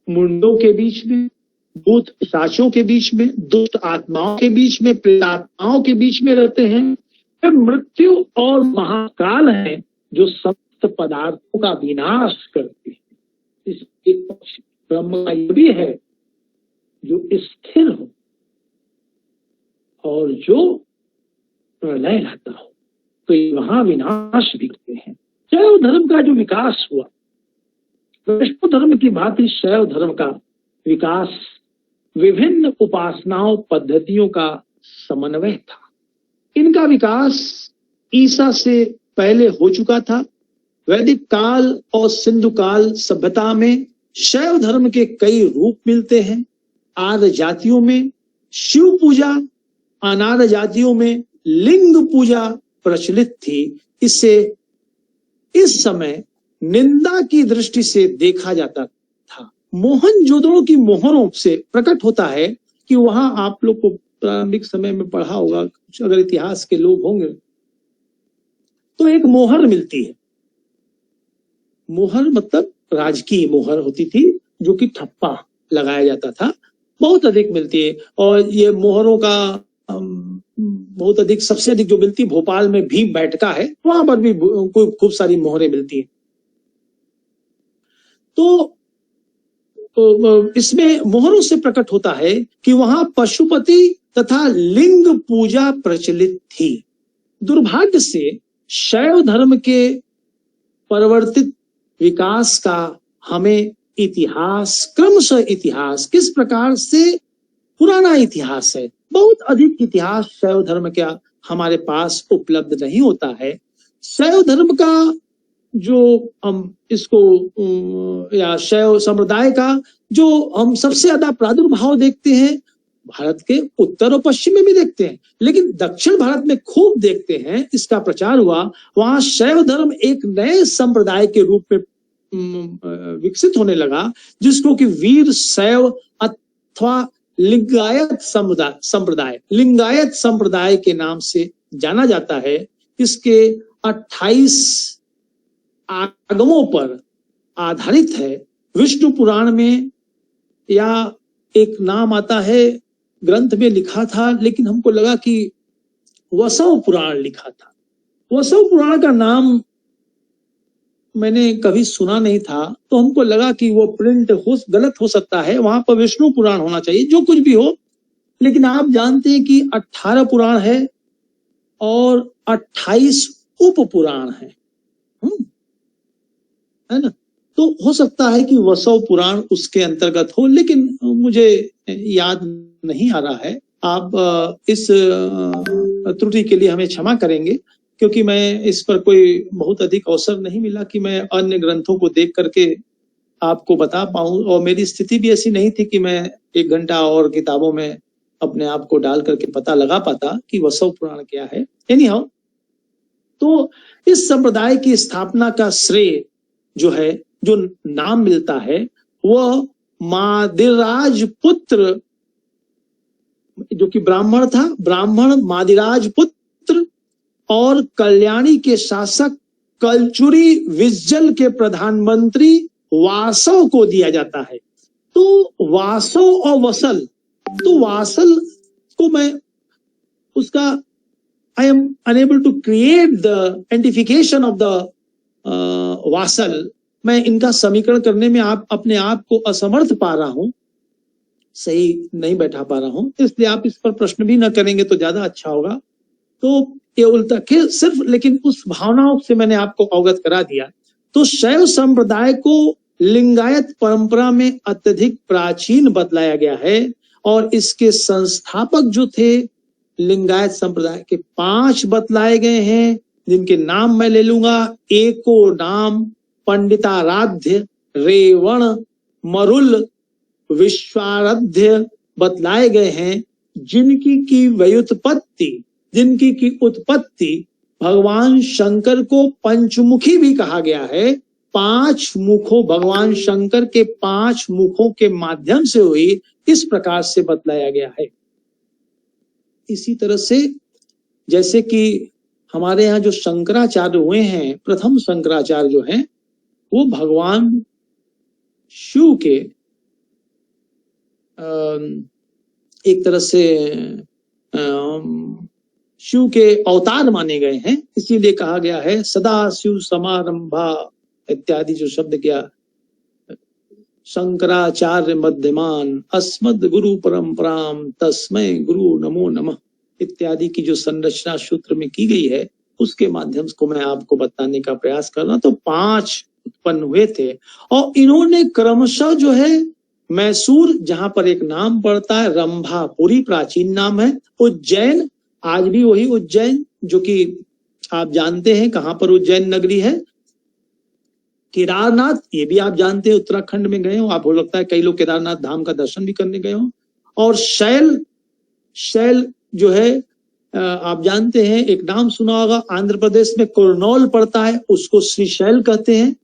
मुंडों के बीच में, भूत पिशाचों के बीच में, दुष्ट आत्माओं के बीच में, प्रेतात्माओं के बीच में रहते हैं। मृत्यु और महाकाल है जो समस्त पदार्थों का विनाश करते हैं। इस एक पक्ष ब्रह्म का यह भी है जो स्थिर हो और जो प्रलय रहता हो, तो वहां विनाश भी होते हैं। शैव धर्म का जो विकास हुआ, वैष्णव धर्म की भांति शैव धर्म का विकास विभिन्न उपासनाओं पद्धतियों का समन्वय था। इनका विकास ईसा से पहले हो चुका था। वैदिक काल और सिंधु काल सभ्यता में शैव धर्म के कई रूप मिलते हैं। आर्य जातियों में शिव पूजा, अनार्य जातियों में लिंग पूजा प्रचलित थी। इससे इस समय निंदा की दृष्टि से देखा जाता था। मोहनजोदड़ो की मोहरों से प्रकट होता है कि वहां आप लोग को प्रारंभिक समय में पढ़ा होगा, अगर इतिहास के लोग होंगे तो एक मोहर मिलती है। मोहर मतलब राजकीय मोहर होती थी जो कि ठप्पा लगाया जाता था, बहुत अधिक मिलती है। और ये मोहरों का बहुत अधिक, सबसे अधिक जो मिलती भोपाल में भीम बैठका है, वहां पर भी खूब सारी मोहरें मिलती हैं। तो इसमें मोहरों से प्रकट होता है कि वहां पशुपति तथा लिंग पूजा प्रचलित थी। दुर्भाग्य से शैव धर्म के परिवर्तित विकास का हमें इतिहास, क्रमशः इतिहास किस प्रकार से पुराना इतिहास है, बहुत अधिक इतिहास शैव धर्म का हमारे पास उपलब्ध नहीं होता है। शैव धर्म का जो हम इसको या शैव संप्रदाय का जो हम सबसे ज्यादा प्रादुर्भाव देखते हैं भारत के उत्तर और पश्चिम में भी देखते हैं, लेकिन दक्षिण भारत में खूब देखते हैं, इसका प्रचार हुआ। वहां शैव धर्म एक नए संप्रदाय के रूप में विकसित होने लगा, जिसको कि वीर शैव अथवा लिंगायत संप्रदाय, लिंगायत संप्रदाय के नाम से जाना जाता है। इसके 28 आगमों पर आधारित है। विष्णु पुराण में या एक नाम आता है, ग्रंथ में लिखा था, लेकिन हमको लगा कि वसव पुराण लिखा था। वसव पुराण का नाम मैंने कभी सुना नहीं था, तो हमको लगा कि वो प्रिंट गलत हो सकता है, वहां पर विष्णु पुराण होना चाहिए, जो कुछ भी हो। लेकिन आप जानते हैं कि 18 पुराण है और 28 उप पुराण है ना। तो हो सकता है कि वसव पुराण उसके अंतर्गत हो, लेकिन मुझे याद नहीं आ रहा है। आप इस त्रुटि के लिए हमें क्षमा करेंगे, क्योंकि मैं इस पर कोई बहुत अधिक अवसर नहीं मिला कि मैं अन्य ग्रंथों को देख करके आपको बता पाऊं, और मेरी स्थिति भी ऐसी नहीं थी कि मैं 1 घंटा और किताबों में अपने आप को डाल करके पता लगा पाता कि वसव पुराण क्या है। एनीहाउ, तो इस संप्रदाय की स्थापना का श्रेय जो है, जो नाम मिलता है, वह मादिराज पुत्र, जो कि ब्राह्मण था, ब्राह्मण मादिराज पुत्र और कल्याणी के शासक कलचुरी विज्जल के प्रधानमंत्री वासव को दिया जाता है। तो वासव और वसल, तो वासल को मैं उसका I am unable to create the identification of the vassal, मैं इनका समीकरण करने में अपने आप को असमर्थ पा रहा हूं, सही नहीं बैठा पा रहा हूं, इसलिए आप इस पर प्रश्न भी न करेंगे तो ज्यादा अच्छा होगा। तो ये उल्टा सिर्फ, लेकिन उस भावनाओं से मैंने आपको अवगत करा दिया। तो शैव संप्रदाय को लिंगायत परंपरा में अत्यधिक प्राचीन बतलाया गया है, और इसके संस्थापक जो थे लिंगायत संप्रदाय के 5 बतलाए गए हैं, जिनके नाम मैं ले लूंगा। एको नाम पंडिताराध्य, रेवण, मरुल, विश्वाराध्य बतलाए गए हैं, जिनकी की उत्पत्ति भगवान शंकर को पंचमुखी भी कहा गया है। 5 मुखों, भगवान शंकर के 5 मुखों के माध्यम से हुई, इस प्रकार से बतलाया गया है। इसी तरह से जैसे कि हमारे यहाँ जो शंकराचार्य हुए हैं, प्रथम शंकराचार्य जो हैं, वो भगवान शिव के एक तरह से शिव के अवतार माने गए हैं। इसीलिए कहा गया है सदा शिव समारंभा इत्यादि जो शब्द किया, शंकराचार्य मध्यमान अस्मद गुरु परंपराम तस्मै गुरु नमो नमः इत्यादि की जो संरचना सूत्र में की गई है, उसके माध्यम से मैं आपको बताने का प्रयास कर रहा। तो 5 उत्पन्न हुए थे, और इन्होंने क्रमशः जो है मैसूर, जहां पर एक नाम पड़ता है रंभापुरी, प्राचीन नाम है, उज्जैन, आज भी वही उज्जैन, जो कि आप जानते हैं कहां पर उज्जैन नगरी है। केदारनाथ, ये भी आप जानते हैं उत्तराखंड में गए हो आप, हो लगता है कई लोग केदारनाथ धाम का दर्शन भी करने गए हो। और शैल जो है आप जानते हैं, एक नाम सुना होगा, आंध्र प्रदेश में कुरनौल पड़ता है, उसको श्रीशैल कहते हैं।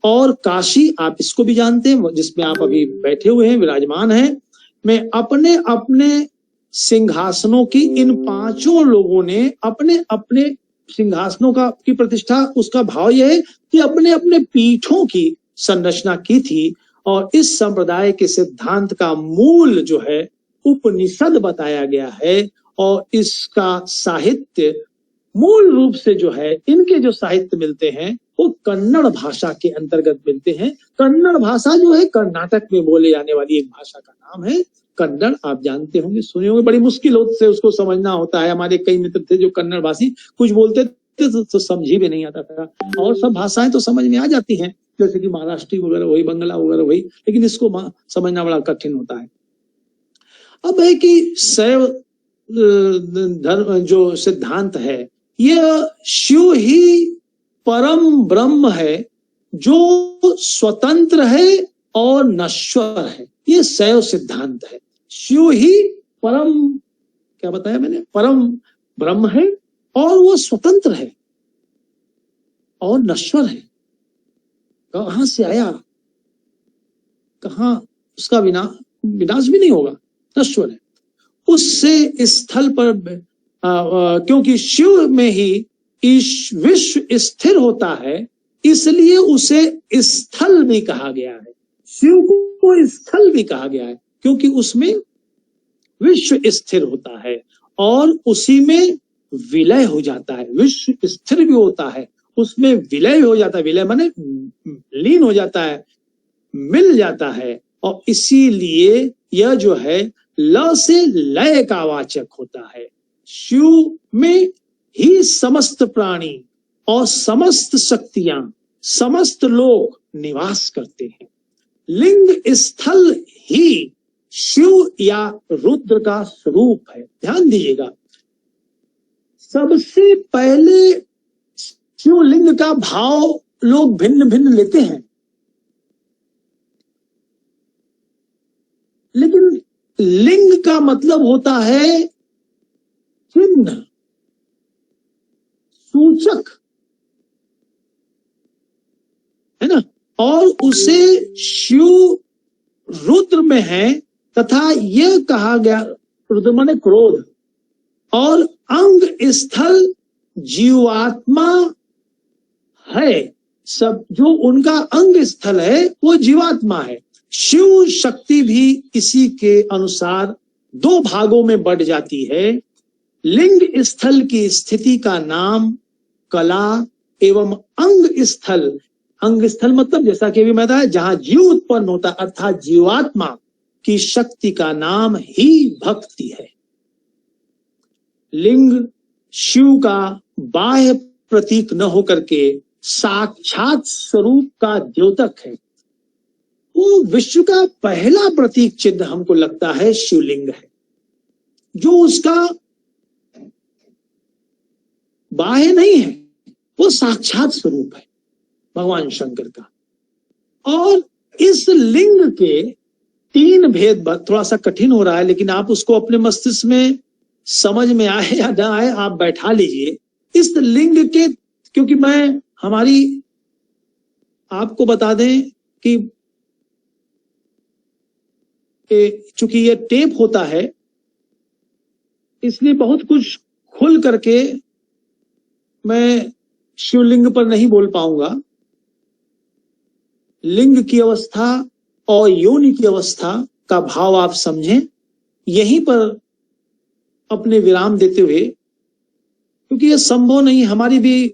और काशी, आप इसको भी जानते हैं, जिसमें आप अभी बैठे हुए हैं, विराजमान हैं। मैं अपने अपने सिंहासनों की, इन 5 लोगों ने अपने अपने सिंहासनों की प्रतिष्ठा, उसका भाव यह है कि अपने अपने पीठों की संरचना की थी। और इस संप्रदाय के सिद्धांत का मूल जो है उपनिषद बताया गया है, और इसका साहित्य मूल रूप से जो है, इनके जो साहित्य मिलते हैं वो कन्नड़ भाषा के अंतर्गत मिलते हैं। कन्नड़ भाषा जो है कर्नाटक में बोले जाने वाली एक भाषा का नाम है कन्नड़। आप जानते होंगे, सुने होंगे, बड़ी मुश्किल से उसको समझना होता है। हमारे कई मित्र थे जो कन्नड़ भाषी, कुछ बोलते थे तो समझ भी नहीं आता था, और सब भाषाएं तो समझ में आ जाती हैं, जैसे कि महाराष्ट्री वगैरह वही, बंगला वगैरह वही, लेकिन इसको समझना बड़ा कठिन होता है। अब है कि शैव धर्म जो सिद्धांत है, यह शिव ही परम ब्रह्म है, जो स्वतंत्र है और नश्वर है। ये शैव सिद्धांत है। शिव ही परम, क्या बताया मैंने, परम ब्रह्म है, और वो स्वतंत्र है और नश्वर है। कहां से आया, कहां, उसका विनाश भी नहीं होगा, नश्वर है। उससे स्थल पर क्योंकि शिव में ही विश्व स्थिर होता है, इसलिए उसे स्थल भी कहा गया है। शिव को स्थल भी कहा गया है, क्योंकि उसमें विश्व स्थिर होता है और उसी में विलय हो जाता है। विश्व स्थिर भी होता है, उसमें विलय हो जाता है, विलय माने लीन हो जाता है, मिल जाता है, और इसीलिए यह जो है ल से लय का वाचक होता है। शिव में ही समस्त प्राणी और समस्त शक्तियां, समस्त लोग निवास करते हैं। लिंग स्थल ही शिव या रुद्र का स्वरूप है। ध्यान दीजिएगा, सबसे पहले शिवलिंग का भाव लोग भिन्न भिन्न लेते हैं, लेकिन लिंग का मतलब होता है चिन्ह, सूचक, है ना। और उसे शिव रुद्र में है, तथा यह कहा गया, रुद्र माने क्रोध, और अंग स्थल जीवात्मा है। सब जो उनका अंग स्थल है वो जीवात्मा है। शिव शक्ति भी इसी के अनुसार दो भागों में बढ़ जाती है। लिंग स्थल की स्थिति का नाम कला एवं अंग स्थल, अंग स्थल मतलब जैसा कि अभी मैं बताया जहां जीव उत्पन्न होता अर्थात जीवात्मा की शक्ति का नाम ही भक्ति है। लिंग शिव का बाह्य प्रतीक न होकर के साक्षात स्वरूप का द्योतक है। वो विश्व का पहला प्रतीक चिन्ह हमको लगता है शिवलिंग है, जो उसका बाह्य नहीं है, वो साक्षात स्वरूप है भगवान शंकर का। और इस लिंग के तीन भेद, थोड़ा सा कठिन हो रहा है लेकिन आप उसको अपने मस्तिष्क में समझ में आए या ना आए आप बैठा लीजिए। इस लिंग के, क्योंकि मैं हमारी आपको बता दें कि चूंकि ये टेप होता है इसलिए बहुत कुछ खुल करके मैं शिवलिंग पर नहीं बोल पाऊंगा। लिंग की अवस्था और योनि की अवस्था का भाव आप समझें, यहीं पर अपने विराम देते हुए, क्योंकि यह संभव नहीं, हमारी भी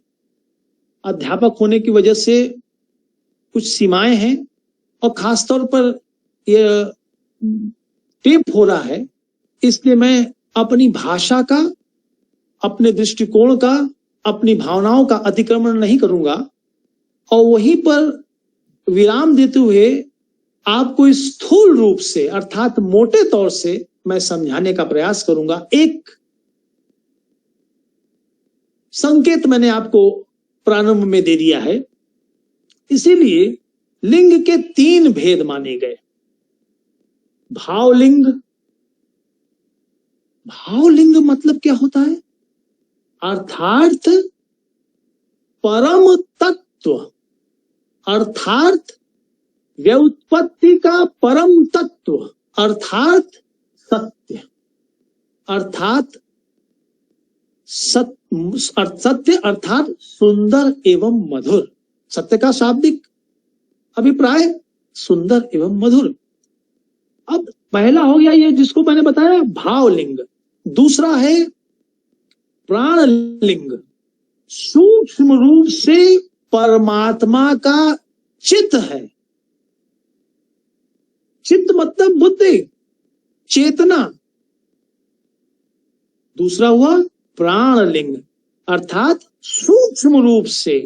अध्यापक होने की वजह से कुछ सीमाएं हैं, और खासतौर पर यह टेप हो रहा है, इसलिए मैं अपनी भाषा का, अपने दृष्टिकोण का, अपनी भावनाओं का अतिक्रमण नहीं करूंगा, और वहीं पर विराम देते हुए आपको स्थूल रूप से अर्थात मोटे तौर से मैं समझाने का प्रयास करूंगा। एक संकेत मैंने आपको प्रारंभ में दे दिया है, इसीलिए लिंग के तीन भेद माने गए। भावलिंग, भावलिंग मतलब क्या होता है? अर्थात परम तत्व, अर्थात व्युत्पत्ति का परम तत्व, अर्थात सत्य, अर्थात सत्य अर्थात सुंदर एवं मधुर। सत्य का शाब्दिक अभिप्राय सुंदर एवं मधुर। अब पहला हो गया ये जिसको मैंने बताया भावलिंग। दूसरा है प्राणलिंग, सूक्ष्म रूप से परमात्मा का चित्त है। चित्त मतलब बुद्धि, चेतना। दूसरा हुआ प्राणलिंग अर्थात सूक्ष्म रूप से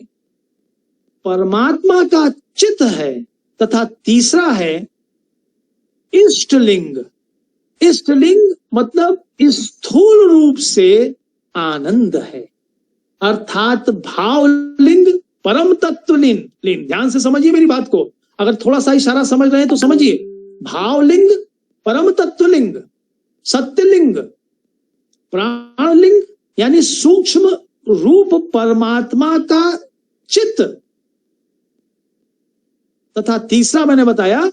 परमात्मा का चित्त है। तथा तीसरा है इष्टलिंग। इष्टलिंग मतलब स्थूल रूप से आनंद है, अर्थात भावलिंग परम तत्वलिंग। ध्यान से समझिए मेरी बात को, अगर थोड़ा सा इशारा समझ रहे हैं तो समझिए। भावलिंग, परम तत्वलिंग, सत्यलिंग, प्राणलिंग यानी सूक्ष्म रूप परमात्मा का चित्त, तथा तीसरा मैंने बताया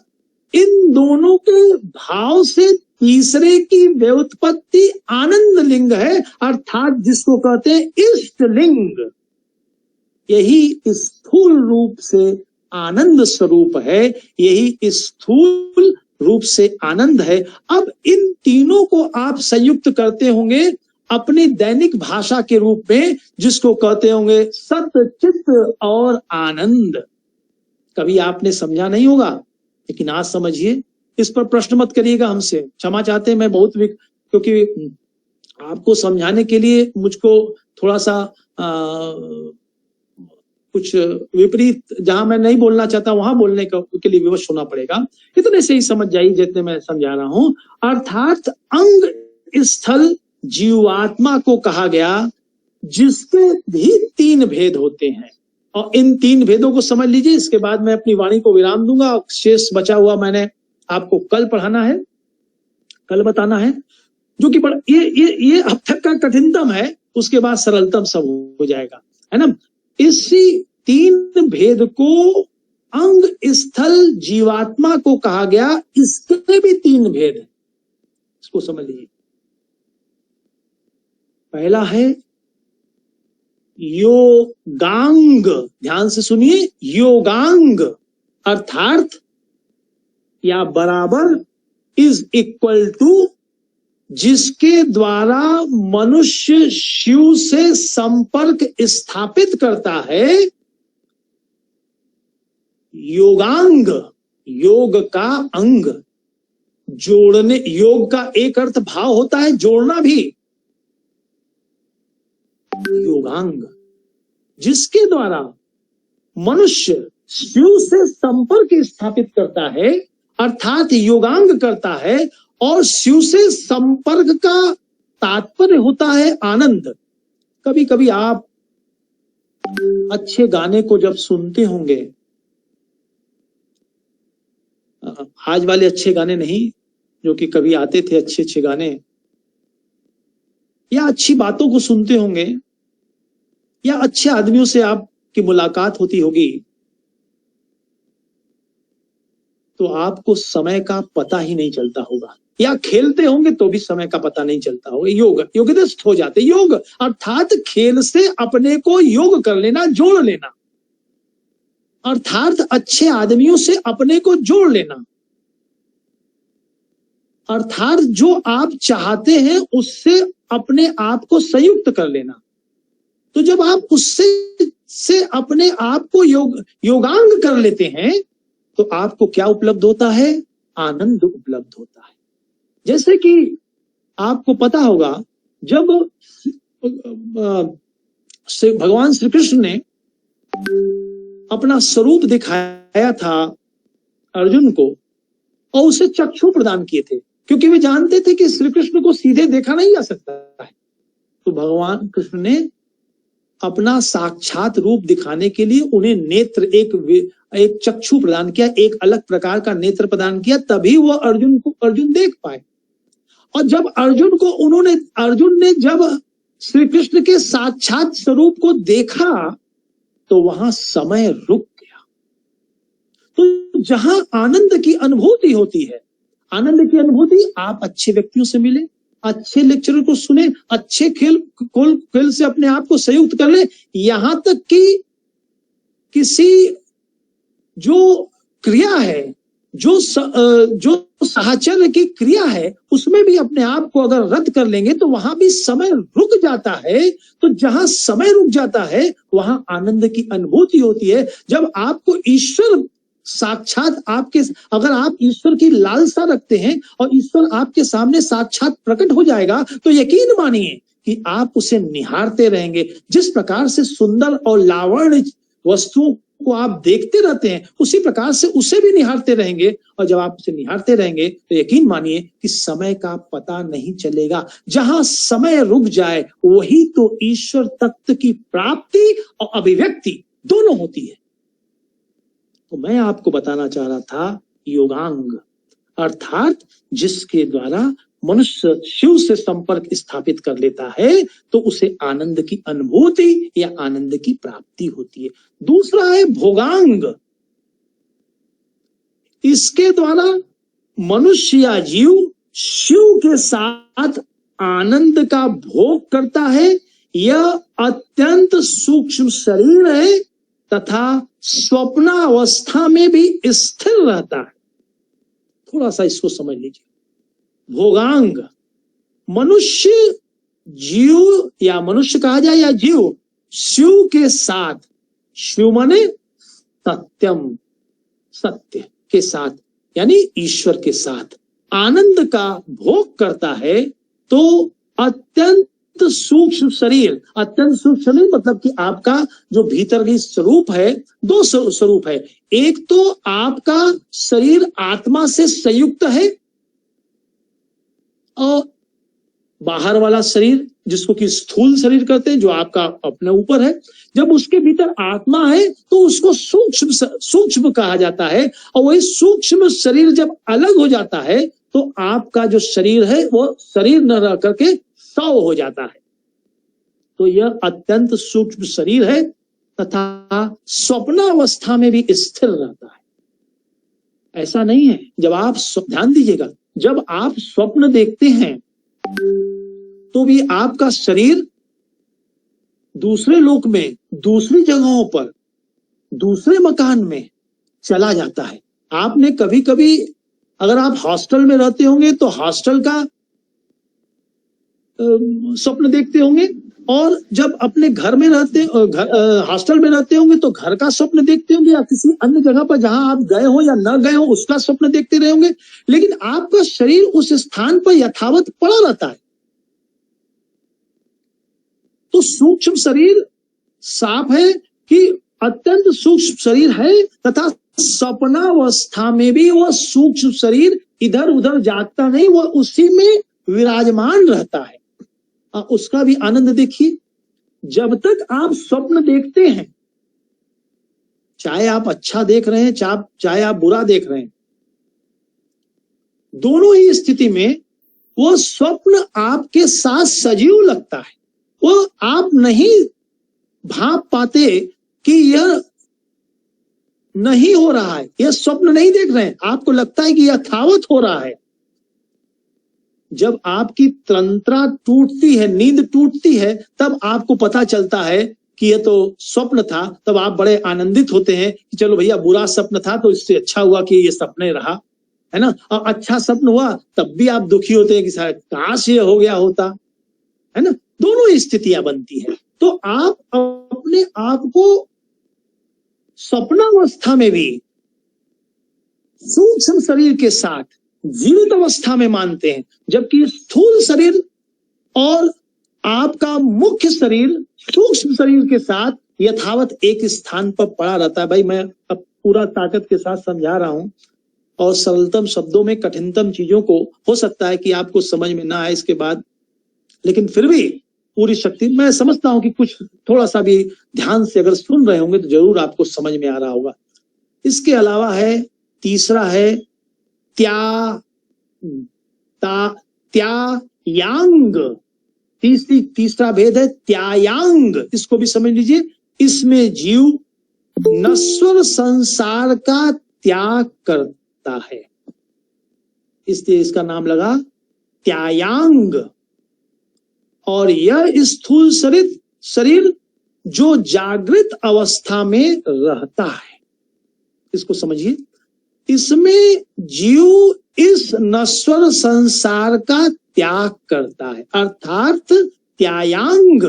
इन दोनों के भाव से तीसरे की व्युत्पत्ति आनंद लिंग है, अर्थात जिसको कहते हैं इष्ट लिंग। यही स्थूल रूप से आनंद स्वरूप है, यही स्थूल रूप से आनंद है। अब इन तीनों को आप संयुक्त करते होंगे अपनी दैनिक भाषा के रूप में, जिसको कहते होंगे सत्य, चित्त और आनंद। कभी आपने समझा नहीं होगा, लेकिन आज समझिए। इस पर प्रश्न मत करिएगा हमसे, क्षमा चाहते हैं। मैं बहुत क्योंकि आपको समझाने के लिए मुझको थोड़ा सा कुछ विपरीत, जहां मैं नहीं बोलना चाहता वहां बोलने के लिए विवश होना पड़ेगा। इतने से ही समझ जाइए जितने मैं समझा रहा हूं। अर्थात अंग स्थल जीवात्मा को कहा गया, जिसके भी 3 भेद होते हैं। और इन 3 भेदों को समझ लीजिए। इसके बाद मैं अपनी वाणी को विराम दूंगा। शेष बचा हुआ मैंने आपको कल पढ़ाना है, कल बताना है, जो कि ये अब तक का कठिनतम है। उसके बाद सरलतम सब हो जाएगा, है ना। इसी 3 भेद को अंग स्थल जीवात्मा को कहा गया। इसके भी 3 भेद हैं, इसको समझ लीजिए। पहला है योगांग। ध्यान से सुनिए, योगांग अर्थात या बराबर इज इक्वल टू, जिसके द्वारा मनुष्य शिव से संपर्क स्थापित करता है। योगांग, योग का अंग, जोड़ने। योग का एक अर्थ भाव होता है जोड़ना भी। योगांग, जिसके द्वारा मनुष्य शिव से संपर्क स्थापित करता है, अर्थात योगांग करता है। और शिव से संपर्क का तात्पर्य होता है आनंद। कभी कभी आप अच्छे गाने को जब सुनते होंगे, आज वाले अच्छे गाने नहीं, जो कि कभी आते थे अच्छे अच्छे गाने, या अच्छी बातों को सुनते होंगे, या अच्छे आदमियों से आपकी मुलाकात होती होगी, तो आपको समय का पता ही नहीं चलता होगा। या खेलते होंगे तो भी समय का पता नहीं चलता होगा। योगदस्त हो जाते। योग अर्थात खेल से अपने को योग कर लेना, जोड़ लेना। अर्थात अच्छे आदमियों से अपने को जोड़ लेना। अर्थात जो आप चाहते हैं उससे अपने आप को संयुक्त कर लेना। तो जब आप उससे अपने आप को योगांग कर लेते हैं, तो आपको क्या उपलब्ध होता है? आनंद उपलब्ध होता है। जैसे कि आपको पता होगा, जब भगवान श्री कृष्ण ने अपना स्वरूप दिखाया था अर्जुन को, और उसे चक्षु प्रदान किए थे, क्योंकि वे जानते थे कि श्री कृष्ण को सीधे देखा नहीं जा सकता है। तो भगवान कृष्ण ने अपना साक्षात रूप दिखाने के लिए उन्हें नेत्र, एक चक्षु प्रदान किया, एक अलग प्रकार का नेत्र प्रदान किया, तभी वह अर्जुन देख पाए। और जब अर्जुन ने जब श्री कृष्ण के साक्षात स्वरूप को देखा, तो वहां समय रुक गया। तो जहां आनंद की अनुभूति होती है, आनंद की अनुभूति, आप अच्छे व्यक्तियों से मिले, अच्छे लेक्चरर को सुने, अच्छे खेल से अपने आप को संयुक्त कर ले, यहां तक कि किसी जो क्रिया है, जो साहचर्य की क्रिया है, उसमें भी अपने आप को अगर रद्द कर लेंगे तो वहां भी समय रुक जाता है। तो जहां समय रुक जाता है वहां आनंद की अनुभूति होती है। जब आपको ईश्वर साक्षात अगर आप ईश्वर की लालसा रखते हैं और ईश्वर आपके सामने साक्षात प्रकट हो जाएगा, तो यकीन मानिए कि आप उसे निहारते रहेंगे। जिस प्रकार से सुंदर और लावण्य वस्तुओं को आप देखते रहते हैं, उसी प्रकार से उसे भी निहारते रहेंगे। और जब आप उसे निहारते रहेंगे तो यकीन मानिए कि समय का पता नहीं चलेगा। जहां समय रुक जाए वही तो ईश्वर तत्व की प्राप्ति और अभिव्यक्ति दोनों होती है। तो मैं आपको बताना चाह रहा था योगांग, अर्थात जिसके द्वारा मनुष्य शिव से संपर्क स्थापित कर लेता है, तो उसे आनंद की अनुभूति या आनंद की प्राप्ति होती है। दूसरा है भोगांग। इसके द्वारा मनुष्य या जीव शिव के साथ आनंद का भोग करता है। यह अत्यंत सूक्ष्म शरीर है तथा स्वप्नावस्था में भी स्थिर रहता है। थोड़ा सा इसको समझ लीजिए। भोगांग, मनुष्य जीव या मनुष्य कहा जाए या जीव शिव के साथ, शिव माने सत्यम, सत्य के साथ यानी ईश्वर के साथ आनंद का भोग करता है, तो अत्यंत सूक्ष्म शरीर, अत्यंत सूक्ष्म शरीर मतलब कि आपका जो भीतर की स्वरूप है, दो स्वरूप है। एक तो आपका शरीर आत्मा से संयुक्त है और बाहर वाला शरीर जिसको कि स्थूल शरीर कहते हैं, जो आपका अपने ऊपर है, जब उसके भीतर आत्मा है तो उसको सूक्ष्म कहा जाता है। और वही सूक्ष्म शरीर जब अलग हो जाता है तो आपका जो शरीर है वो शरीर न रह करके 100 हो जाता है। तो यह अत्यंत सूक्ष्म शरीर है तथा स्वप्नावस्था में भी स्थिर रहता है। ऐसा नहीं है, जब आप ध्यान दीजिएगा, जब आप स्वप्न देखते हैं तो भी आपका शरीर दूसरे लोक में, दूसरी जगहों पर, दूसरे मकान में चला जाता है। आपने कभी कभी अगर आप हॉस्टल में रहते होंगे तो हॉस्टल का स्वप्न देखते होंगे, और जब अपने घर में रहते हॉस्टल में रहते होंगे तो घर का स्वप्न देखते होंगे, या किसी अन्य जगह पर जहां आप गए हो या न गए हो उसका स्वप्न देखते रहे होंगे, लेकिन आपका शरीर उस स्थान पर यथावत पड़ा रहता है। तो सूक्ष्म शरीर साफ है कि अत्यंत सूक्ष्म शरीर है तथा स्वप्नावस्था में भी वह सूक्ष्म शरीर इधर उधर जाता नहीं, वह उसी में विराजमान रहता है। उसका भी आनंद देखिए। जब तक आप स्वप्न देखते हैं, चाहे आप अच्छा देख रहे हैं चाहे आप बुरा देख रहे हैं, दोनों ही स्थिति में वो स्वप्न आपके साथ सजीव लगता है। वो आप नहीं भाप पाते कि यह नहीं हो रहा है, यह स्वप्न नहीं देख रहे हैं, आपको लगता है कि यथावत हो रहा है। जब आपकी तंत्रा टूटती है, नींद टूटती है, तब आपको पता चलता है कि यह तो स्वप्न था। तब आप बड़े आनंदित होते हैं कि चलो भैया बुरा स्वप्न था तो इससे अच्छा हुआ कि ये सपने रहा, है ना। और अच्छा स्वप्न हुआ तब भी आप दुखी होते हैं कि शायद काश ये हो गया होता, है ना। दोनों स्थितियां बनती है। तो आप अपने आप को स्वप्नावस्था में भी सूक्ष्म शरीर के साथ जीवित अवस्था में मानते हैं, जबकि स्थूल शरीर और आपका मुख्य शरीर सूक्ष्म शरीर के साथ यथावत एक स्थान पर पड़ा रहता है। भाई मैं अब पूरा ताकत के साथ समझा रहा हूं और सरलतम शब्दों में कठिनतम चीजों को हो सकता है कि आपको समझ में ना आए इसके बाद, लेकिन फिर भी पूरी शक्ति मैं समझता हूं कि कुछ थोड़ा सा भी ध्यान से अगर सुन रहे होंगे तो जरूर आपको समझ में आ रहा होगा। इसके अलावा है, तीसरा है त्यायांग। तीसरा भेद है त्यायांग, इसको भी समझ लीजिए। इसमें जीव नश्वर संसार का त्याग करता है, इसलिए इसका नाम लगा त्यायांग। और यह स्थूल शरीर जो जागृत अवस्था में रहता है, इसको समझिए। इसमें जीव इस नश्वर संसार का त्याग करता है, अर्थात त्यायांग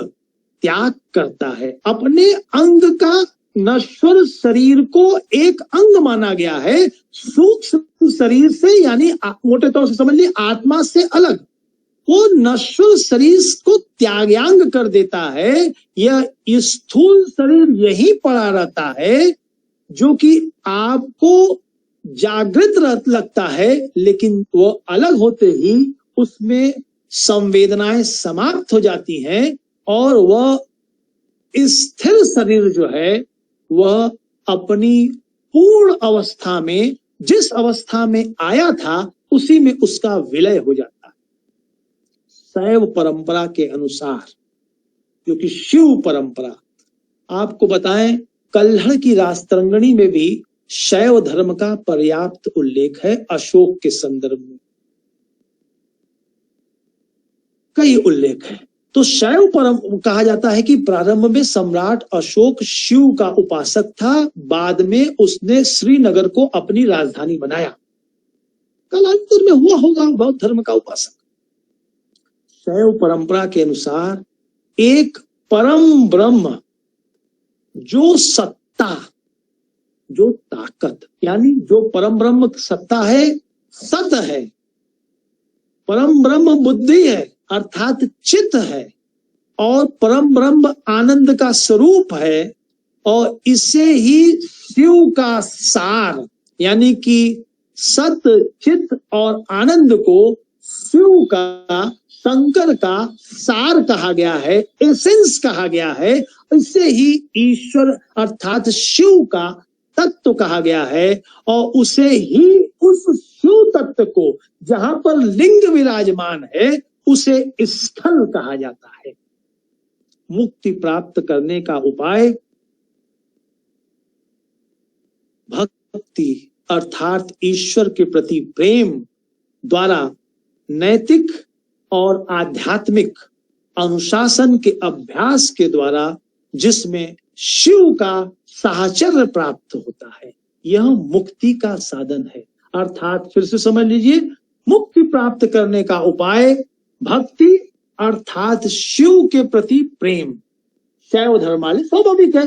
त्याग करता है। अपने अंग का नश्वर शरीर को एक अंग माना गया है सूक्ष्म शरीर से, यानी मोटे तौर से समझ लीजिए आत्मा से अलग। वो नश्वर शरीर को त्यागांग कर देता है। यह स्थूल शरीर यही पड़ा रहता है जो कि आपको जागृत लगता है, लेकिन वो अलग होते ही उसमें संवेदनाएं समाप्त हो जाती हैं और वह स्थिर शरीर जो है वह अपनी पूर्ण अवस्था में, जिस अवस्था में आया था उसी में उसका विलय हो जाता है। शैव परंपरा के अनुसार, जो कि शिव परंपरा, आपको बताएं कल्हड़ की रास्तरंगिणी में भी शैव धर्म का पर्याप्त उल्लेख है। अशोक के संदर्भ में कई उल्लेख है। तो शैव परम कहा जाता है कि प्रारंभ में सम्राट अशोक शिव का उपासक था, बाद में उसने श्रीनगर को अपनी राजधानी बनाया। कालांतर में हुआ होगा बौद्ध धर्म का उपासक। शैव परंपरा के अनुसार एक परम ब्रह्म, जो सत्ता, जो ताकत, यानी जो परम ब्रह्म सत्ता है, सत है, परम ब्रह्म बुद्धि है अर्थात चित्त है, और परम ब्रह्म आनंद का स्वरूप है, और इसे ही शिव का सार, यानी कि सत, चित्त और आनंद को शिव का, शंकर का सार कहा गया है, एसेंस कहा गया है। इसे ही ईश्वर अर्थात शिव का तत्व कहा गया है, और उसे ही, उस शिव तत्व को जहां पर लिंग विराजमान है, उसे स्थल कहा जाता है। मुक्ति प्राप्त करने का उपाय भक्ति अर्थात ईश्वर के प्रति प्रेम द्वारा नैतिक और आध्यात्मिक अनुशासन के अभ्यास के द्वारा, जिसमें शिव का साहचर्य प्राप्त होता है, यह मुक्ति का साधन है। अर्थात फिर से समझ लीजिए, मुक्ति प्राप्त करने का उपाय भक्ति अर्थात शिव के प्रति प्रेम, शैव धर्म वाले स्वाभाविक है,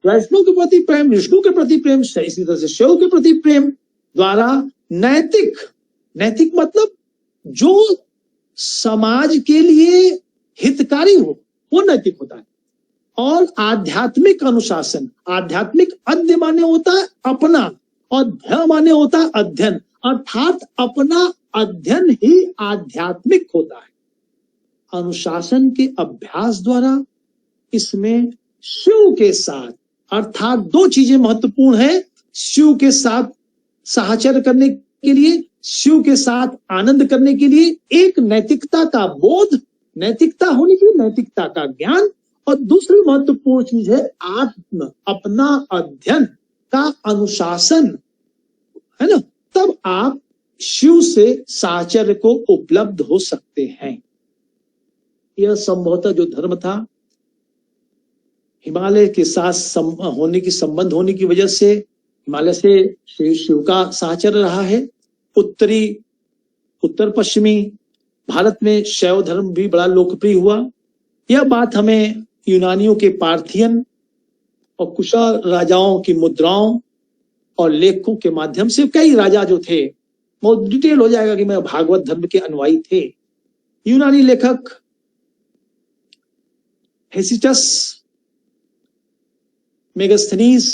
वैष्णव के प्रति प्रेम, विष्णु के प्रति प्रेम, इसी तरह से शिव के प्रति प्रेम द्वारा नैतिक, नैतिक मतलब जो समाज के लिए हितकारी हो, वो नैतिक होता है। और आध्यात्मिक अनुशासन, आध्यात्मिक अध्य माने होता है अपना, और ध्य माने होता है अध्ययन, अर्थात अपना अध्ययन ही आध्यात्मिक होता है। अनुशासन के अभ्यास द्वारा इसमें शिव के साथ, अर्थात दो चीजें महत्वपूर्ण है शिव के साथ साहचर्य करने के लिए, शिव के साथ आनंद करने के लिए, एक नैतिकता का बोध, नैतिकता होनी चाहिए, नैतिकता का ज्ञान, और दूसरी महत्वपूर्ण चीज है आत्म, अपना अध्ययन का अनुशासन, है ना। तब आप शिव से साहचर्य को उपलब्ध हो सकते हैं। यह संभवतः जो धर्म था हिमालय के साथ होने की, संबंध होने की वजह से हिमालय से शिव का साहचर्य रहा है। उत्तर पश्चिमी भारत में शैव धर्म भी बड़ा लोकप्रिय हुआ। यह बात हमें यूनानियों के पार्थियन और कुशल राजाओं की मुद्राओं और लेखों के माध्यम से, कई राजा जो थे, बहुत डिटेल हो जाएगा कि मैं भागवत धर्म के अनुयायी थे। यूनानी लेखक हेसिटस, मेगास्थनीज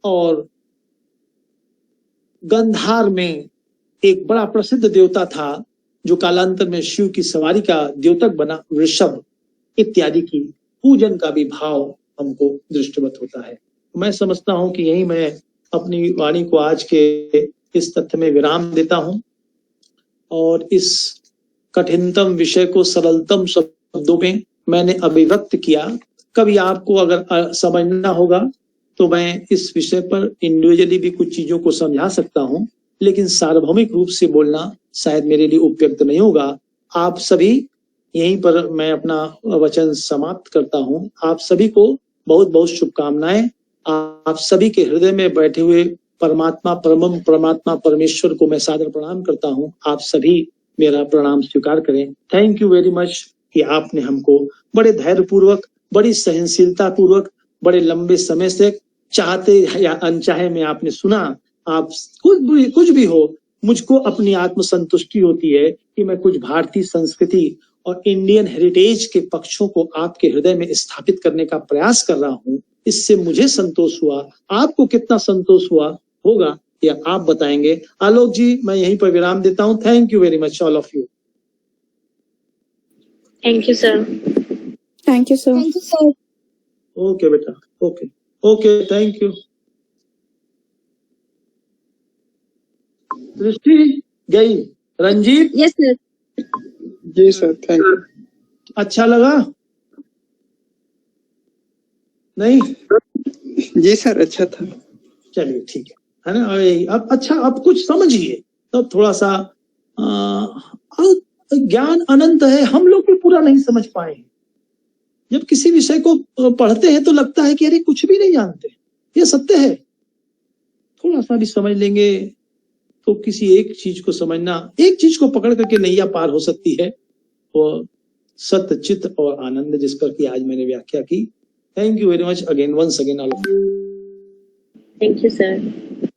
और गंधार में एक बड़ा प्रसिद्ध देवता था जो कालांतर में शिव की सवारी का द्योतक बना, ऋषभ इत्यादि की पूजन का भी भाव हमको दृष्टिवत होता है। मैं समझता हूं कि यही मैं अपनी वाणी को आज के इस तथ्य में विराम देता हूं, और इस कठिनतम विषय को सरलतम शब्दों में मैंने अभिव्यक्त किया। कभी आपको अगर समझना होगा तो मैं इस विषय पर इंडिविजुअली भी कुछ चीजों को समझा सकता हूं, लेकिन सार्वभौमिक रूप से बोलना शायद मेरे लिए उपयुक्त नहीं होगा। आप सभी, यहीं पर मैं अपना वचन समाप्त करता हूं। आप सभी को बहुत बहुत शुभकामनाएं। आप सभी के हृदय में बैठे हुए परमात्मा, परम परमात्मा परमेश्वर को मैं सादर प्रणाम करता हूं। आप सभी मेरा प्रणाम स्वीकार करें। थैंक यू वेरी मच कि आपने हमको बड़े धैर्य पूर्वक, बड़ी सहनशीलता पूर्वक, बड़े लंबे समय से, चाहते या अनचाहे में आपने सुना। आप कुछ भी हो, मुझको अपनी आत्म संतुष्टि होती है कि मैं कुछ भारतीय संस्कृति और इंडियन हेरिटेज के पक्षों को आपके हृदय में स्थापित करने का प्रयास कर रहा हूं। इससे मुझे संतोष हुआ। आपको कितना संतोष हुआ होगा या आप बताएंगे। आलोक जी, मैं यहीं पर विराम देता हूं। Thank you very much all of you. Thank you sir. Thank you sir. Thank you sir. Okay बेटा, ओके ओके, थैंक यू। दृष्टि गई। रंजीत? Yes sir. जी सर, थैंक यू। अच्छा लगा? नहीं? जी सर, अच्छा था। चलिए ठीक है ना। अब अच्छा, अब कुछ समझिए, तब थोड़ा सा ज्ञान अनंत है, हम लोग भी पूरा नहीं समझ पाए। जब किसी विषय को पढ़ते हैं तो लगता है कि अरे कुछ भी नहीं जानते। ये सत्य है। थोड़ा सा भी समझ लेंगे, तो किसी एक चीज को समझना, एक चीज को पकड़ करके नैया पार हो सकती है, वो सत्य, चित्त और आनंद, जिस पर कि आज मैंने व्याख्या की। Thank you very much again, once again all of you. Thank you sir.